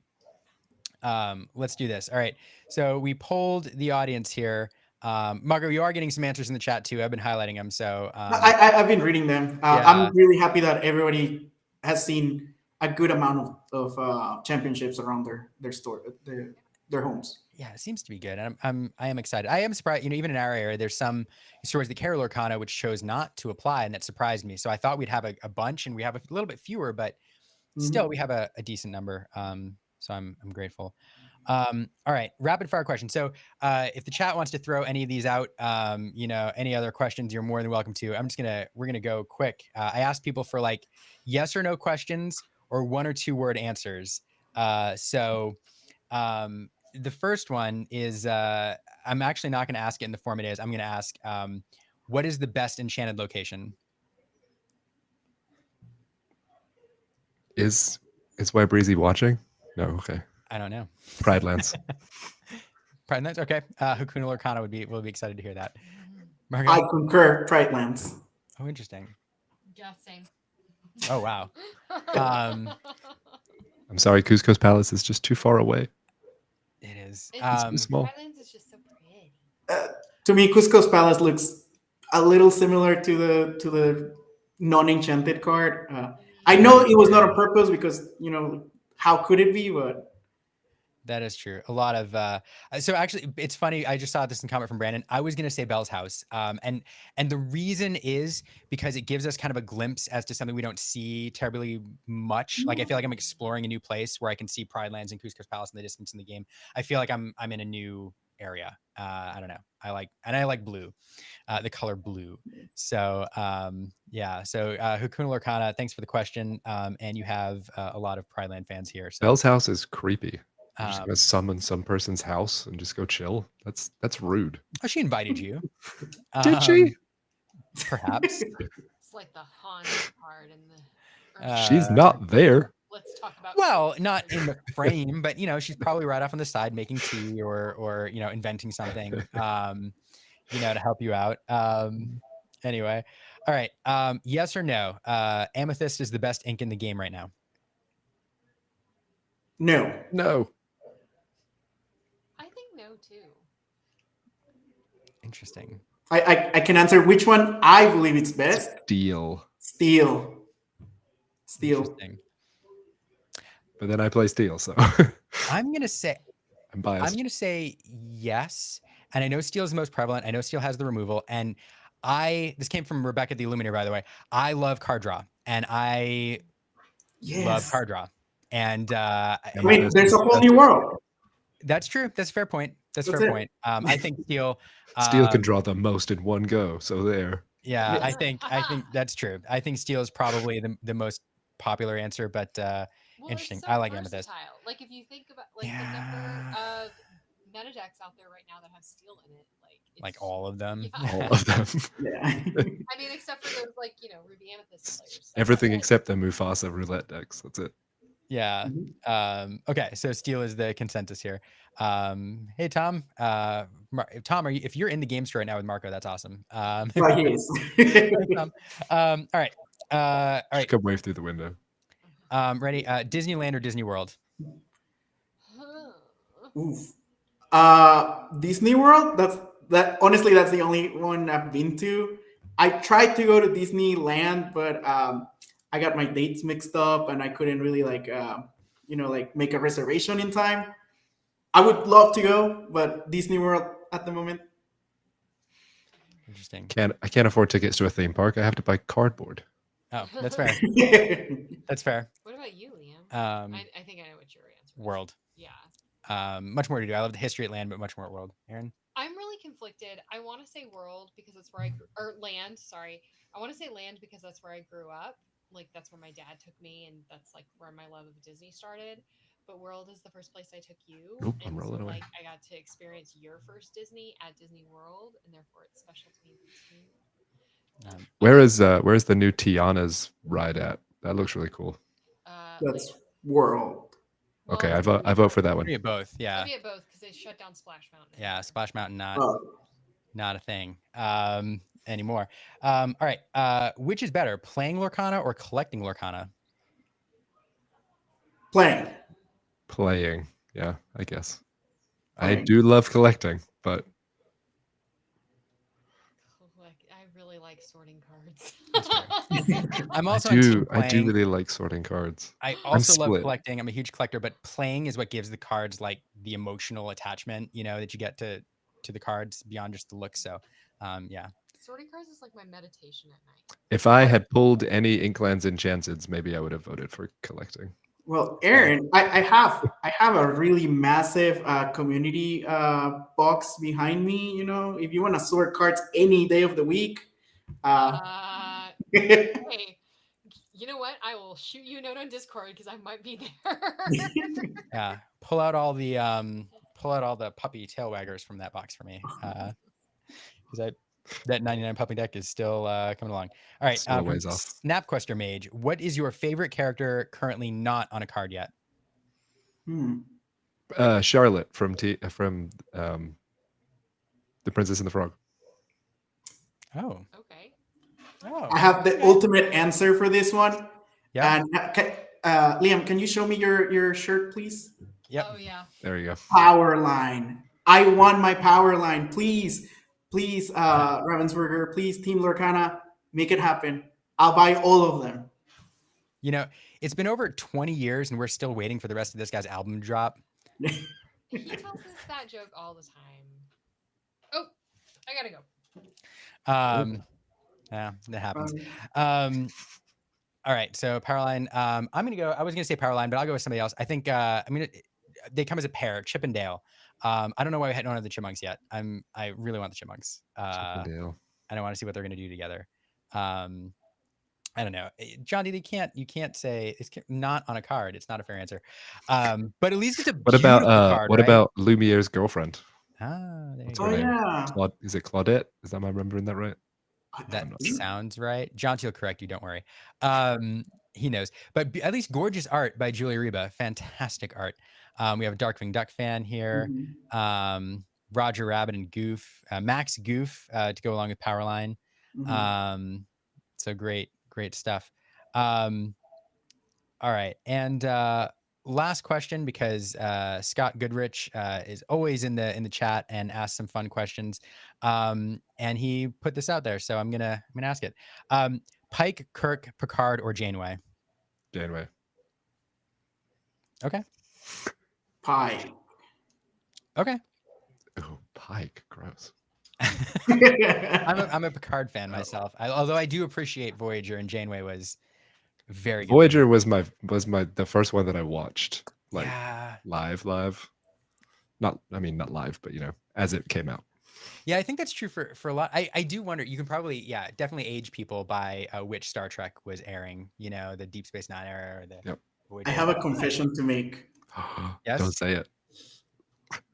Let's do this. All right. So we polled the audience here. Margo, you are getting some answers in the chat too. I've been highlighting them. So I've been reading them. Yeah. I'm really happy that everybody has seen a good amount of championships around their store, their homes. yeah, it seems to be good. And I am excited. I am surprised, even in our area, there's some stores that carry Lorcana which chose not to apply, and that surprised me. So I thought we'd have a bunch, and we have a little bit fewer, but still we have a decent number. So I'm grateful. All right, rapid fire question. So if the chat wants to throw any of these out, any other questions, you're more than welcome to. We're gonna go quick. I asked people for like yes or no questions or 1 or 2 word answers. The first one is I'm actually not going to ask it in the form it is. I'm going to ask, what is the best enchanted location? Is White Breezy watching? No, okay. I don't know. Pride Lands. Pride Lands? Okay. Hakuna Lorcana will be excited to hear that. Margo? I concur. Pride Lands. Oh, interesting. Yeah, same. Oh, wow. I'm sorry, Cusco's Palace is just too far away. It is. It's too small. Highlands is just so pretty. To me, Cusco's Palace looks a little similar to the non-enchanted card. I know it was not on purpose because how could it be? But That is true. A lot of so actually it's funny. I just saw this in comment from Brandon. I was gonna say Bell's House. And the reason is because it gives us kind of a glimpse as to something we don't see terribly much. Like I feel like I'm exploring a new place where I can see Pride Lands and Cusco's Palace in the distance in the game. I feel like I'm in a new area. I don't know. I like blue, the color blue. So So Hakuna Lorcana, thanks for the question. And you have a lot of Pride Land fans here. So Bell's house is creepy. You're just um, gonna summon some person's house and just go chill. That's rude. oh, she invited you. Did she? Perhaps. It's like the haunted card in the. She's not there. Let's talk about. Well, not in the frame, but she's probably right off on the side making tea or inventing something, to help you out. Anyway, all right. Yes or no? Amethyst is the best ink in the game right now. no. No. I think no too. Interesting. I can answer which one I believe it's best. Deal. Steel. Interesting. But then I play Steel, so I'm gonna say I'm biased. I'm gonna say yes. And I know Steel is the most prevalent. I know Steel has the removal. And this came from Rebecca the Illuminator, by the way. I love card draw, and I love card draw. And I mean, there's a whole new world. That's true. That's a fair point. That's That's fair it. point. I think Steel. Steel can draw the most in one go, so there. Yeah, Yes. I think that's true. I think Steel is probably the most popular answer, but Well, interesting. it's so I like Amethyst. versatile. Like if you think about like the number Yeah, of meta decks out there right now that have steel in it, like it's all of them. yeah. All of them. Yeah. I mean, except for those like Ruby Amethyst players. So, Everything like, except the Mufasa roulette decks. That's it. Yeah. Mhm. Okay, so Steel is the consensus here. Hey Tom. Tom, if you're in the game store right now with Marco, that's awesome. Right, he is. Hey, Tom. All right. All Should right. come wave through the window. Ready? Disneyland or Disney World? Oof. Disney World. Honestly, that's the only one I've been to. I tried to go to Disneyland, but I got my dates mixed up, and I couldn't really like make a reservation in time. I would love to go, but Disney World at the moment. Interesting. I can't afford tickets to a theme park. I have to buy cardboard. Oh, that's fair. That's fair. What about you, Liam? I think I know what your answer is. World. Yeah. Much more to do. I love the history at land, but much more at world. Aaron? I'm really conflicted. I want to say world because that's where or land. Sorry, I want to say land because that's where I grew up. Like that's where my dad took me, and that's like where my love of Disney started. But world is the first place I took you, Oop, I'm and so rolling away. like I got to experience your first Disney at Disney World, and therefore it's special to me. Where's the new Tiana's ride at? That looks really cool. That's Land. World. Okay, Well, I vote for that one. Maybe both. Yeah. Maybe at both because they shut down Splash Mountain. Yeah. Splash Mountain Oh, not a thing anymore. All right. Which is better, playing Lorcana or collecting Lorcana? playing. Playing. Yeah, I guess. I Playing. do love collecting, but I really like sorting cards. I'm I also on team do playing. really like sorting cards. I also love split. collecting. I'm a huge collector, but playing is what gives the cards like the emotional attachment, that you get to the cards beyond just the look. So, yeah. Sorting cards is like my meditation at night. If I had pulled any Inklands Enchanteds, maybe I would have voted for collecting. Well, Aaron, I have a really massive community box behind me. If you want to sort cards any day of the week. Hey, you know what? I will shoot you a note on Discord because I might be there. Yeah. Pull out all the puppy tail waggers from that box for me. Because that 99 puppy deck is still coming along. All right. Still a ways off. Snapquester Mage, what is your favorite character currently not on a card yet? Charlotte from The Princess and the Frog. Oh. Okay. Oh. I have the ultimate answer for this one. Yeah. And Liam, can you show me your shirt, please? Yep. Oh yeah. There you go. Power line. I want my power line. Please, Ravensburger, please, Team Lorcana, make it happen. I'll buy all of them. It's been over 20 years and we're still waiting for the rest of this guy's album to drop. He tells us that joke all the time. Oh, I gotta go. Yeah, that happens. All right, so Powerline. I'm gonna go. I was gonna say Powerline, but I'll go with somebody else. I think. They come as a pair, Chip and Dale. I don't know why we don't have the Chipmunks yet. I really want the Chipmunks. Chip and Dale. I want to see what they're gonna do together. I don't know, John D. You can't say it's not on a card. It's not a fair answer. But at least it's a beautiful card. What right? about Lumiere's girlfriend? There you What's go. her name? Yeah. Is it Claudette? Is that am I remembering that right? That sounds right. John T will correct you. Don't worry. He knows. But at least gorgeous art by Julia Reba. Fantastic art. We have a Darkwing Duck fan here. Mhm. Roger Rabbit and Goof. Max Goof to go along with Powerline. Mhm. So great stuff. All right. And last question, because Scott Goodrich is always in the chat and asks some fun questions. And he put this out there, so I'm gonna ask it. Pike, Kirk, Picard, or Janeway? Janeway. Okay. Pie. Okay. Oh, Pike. Gross. I'm a Picard fan myself. Although I do appreciate Voyager, and Janeway was very good. Voyager was the first one that I watched. Like yeah. live. Not live, but as it came out. Yeah, I think that's true for a lot. I do wonder. You can probably definitely age people by which Star Trek was airing. The Deep Space Nine era or the Yep. I Voyager. have a confession to make. Yes? Don't say it.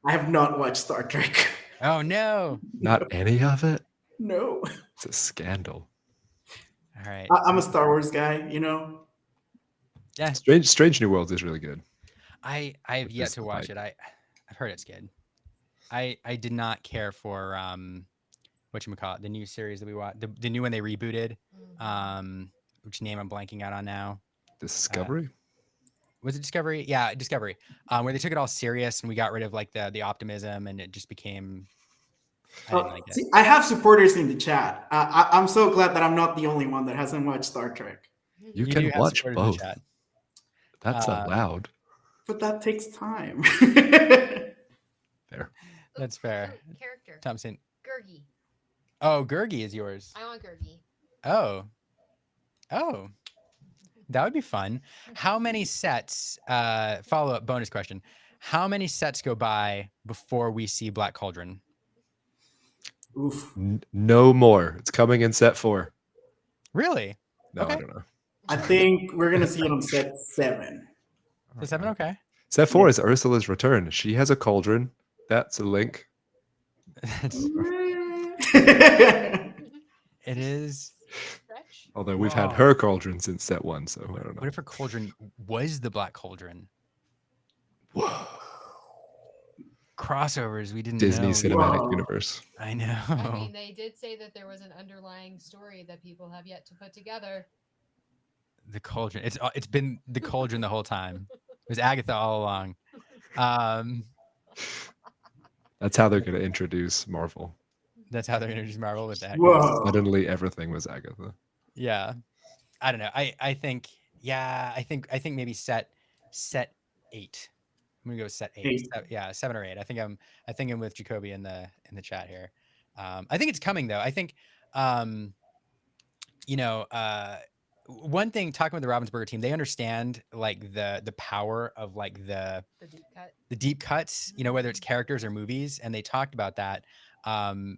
I have not watched Star Trek. Oh no! Not any of it. No. It's a scandal. All right. I'm a Star Wars guy, Yeah, Strange New Worlds is really good. I've Which yet is to watch like- it. I've heard it's good. I did not care for whatchamacallit, the new series that we watched, the new one they rebooted. Which name I'm blanking out on now. Discovery. Was it Discovery? Yeah, Discovery. Where they took it all serious and we got rid of like the optimism and it just became. I didn't like it. See, I have supporters in the chat. I'm so glad that I'm not the only one that hasn't watched Star Trek. You do can have watch supporters in the both. chat. That's allowed. But that takes time. There. That's fair. Character. Thompson. Gurgi. Oh, Gurgi is yours. I want Gurgi. Oh. That would be fun. How many sets, follow-up bonus question. How many sets go by before we see Black Cauldron? Oof. No more. It's coming in set 4. Really? No, Okay. I don't know. I think we're gonna see it on set 7. The 7? Okay. Set 4 is Ursula's return. She has a cauldron. That's a link. It is. Stretch. Although we've had Wow. her cauldron since set 1, so I don't know. What if her cauldron was the Black Cauldron? Whoa. Crossovers, we didn't Disney know. Cinematic Wow. Universe. I know. I mean, they did say that there was an underlying story that people have yet to put together. The cauldron. It's been the cauldron the whole time. It was Agatha all along. That's how they're going to introduce Marvel. That's how they're introducing Marvel with that. Whoa. Suddenly, everything was Agatha. Yeah. I don't know. I think maybe set 8. I'm gonna go with set 8. Eight. Yeah, 7 or 8. I think I'm with Jacoby in the chat here. I think it's coming though. I think one thing, talking with the Ravensburger team, they understand like the power of like The deep cut. the deep cuts, whether it's characters or movies, and they talked about that. For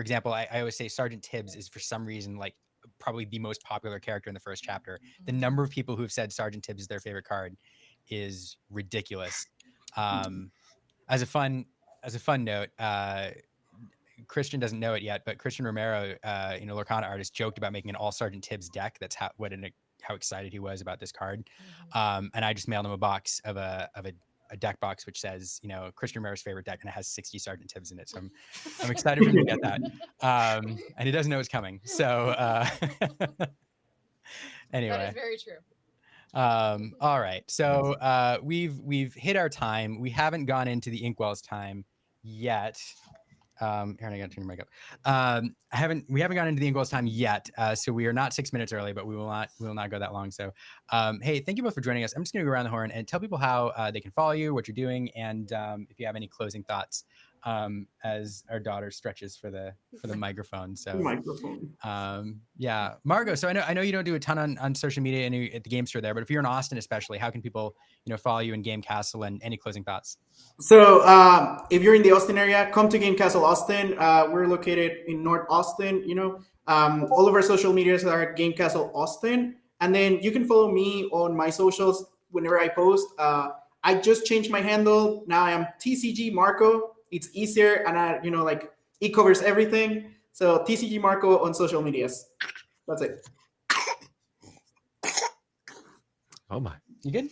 example, I always say Sergeant Tibbs is for some reason like probably the most popular character in the first chapter. The number of people who have said Sergeant Tibbs is their favorite card is ridiculous. As a fun note, Christian doesn't know it yet, but Christian Romero, Lorcana artist, joked about making an all Sergeant Tibbs deck. That's how excited he was about this card. And I just mailed him a box of a deck box which says, Christian Romero's favorite deck, and it has 60 Sergeant Tibbs in it. So I'm excited for him to get that. And he doesn't know it's coming. So anyway. That is very true. All right. So we've hit our time. We haven't gone into the Inkwell's time yet. Here, I gotta turn your mic up. We haven't gone into the Inkwell's time yet. So we are not 6 minutes early, but we will not go that long. So hey, thank you both for joining us. I'm just gonna go around the horn and tell people how they can follow you, what you're doing, and if you have any closing thoughts as our daughter stretches for the microphone. So Microphone. yeah, Margot. So I know you don't do a ton on social media and at the game store there, but if you're in Austin, especially, how can people follow you in Game Castle, and any closing thoughts? So if you're in the Austin area, come to Game Castle Austin. We're located in North Austin. All of our social medias are Game Castle Austin, and then you can follow me on my socials whenever I post. I just changed my handle. Now I am TCG Marco. It's easier, and it covers everything. So TCG Marco on social medias. That's it. Oh my. You good?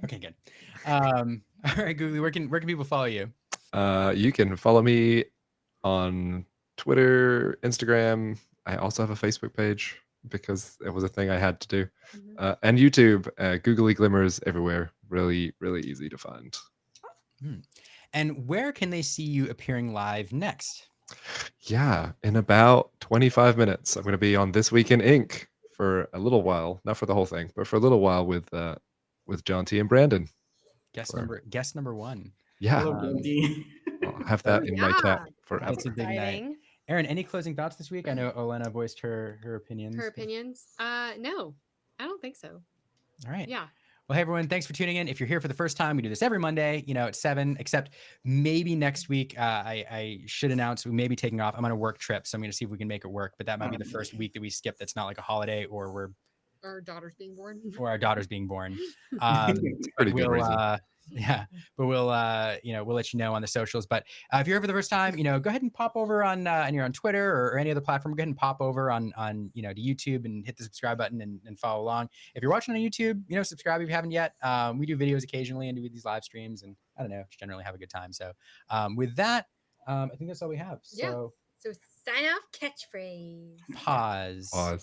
Okay, good. All right, Googly, where can people follow you? You can follow me on Twitter, Instagram. I also have a Facebook page because it was a thing I had to do. And YouTube, Googly Glimmers everywhere. Really, really easy to find. And where can they see you appearing live next? Yeah, in about 25 minutes, I'm going to be on This Week in Ink for a little while. Not for the whole thing, but for a little while with John T. and Brandon. Guest number 1. Yeah, Hello, Blondie. I'll have that in my chat forever. That's a big night. Aaron, any closing thoughts this week? I know Olena voiced her opinions. Her opinions? No, I don't think so. All right. Yeah. Well, hey everyone, thanks for tuning in. If you're here for the first time, we do this every Monday, at 7, except maybe next week, I should announce we may be taking off. I'm on a work trip, so I'm going to see if we can make it work, but that might be the first week that we skip that's not like a holiday or Our daughter's being born. or our daughter's being born. It's a pretty good reason. Yeah, but we'll let you know on the socials. But if you're here for the first time, go ahead and pop over on and you're on Twitter or any other platform. Go ahead and pop over on to YouTube and hit the subscribe button and follow along. If you're watching on YouTube, subscribe if you haven't yet. We do videos occasionally and do these live streams, and I don't know, just generally have a good time. So with that, I think that's all we have. Yeah. So So sign off catchphrase. pause. Pause.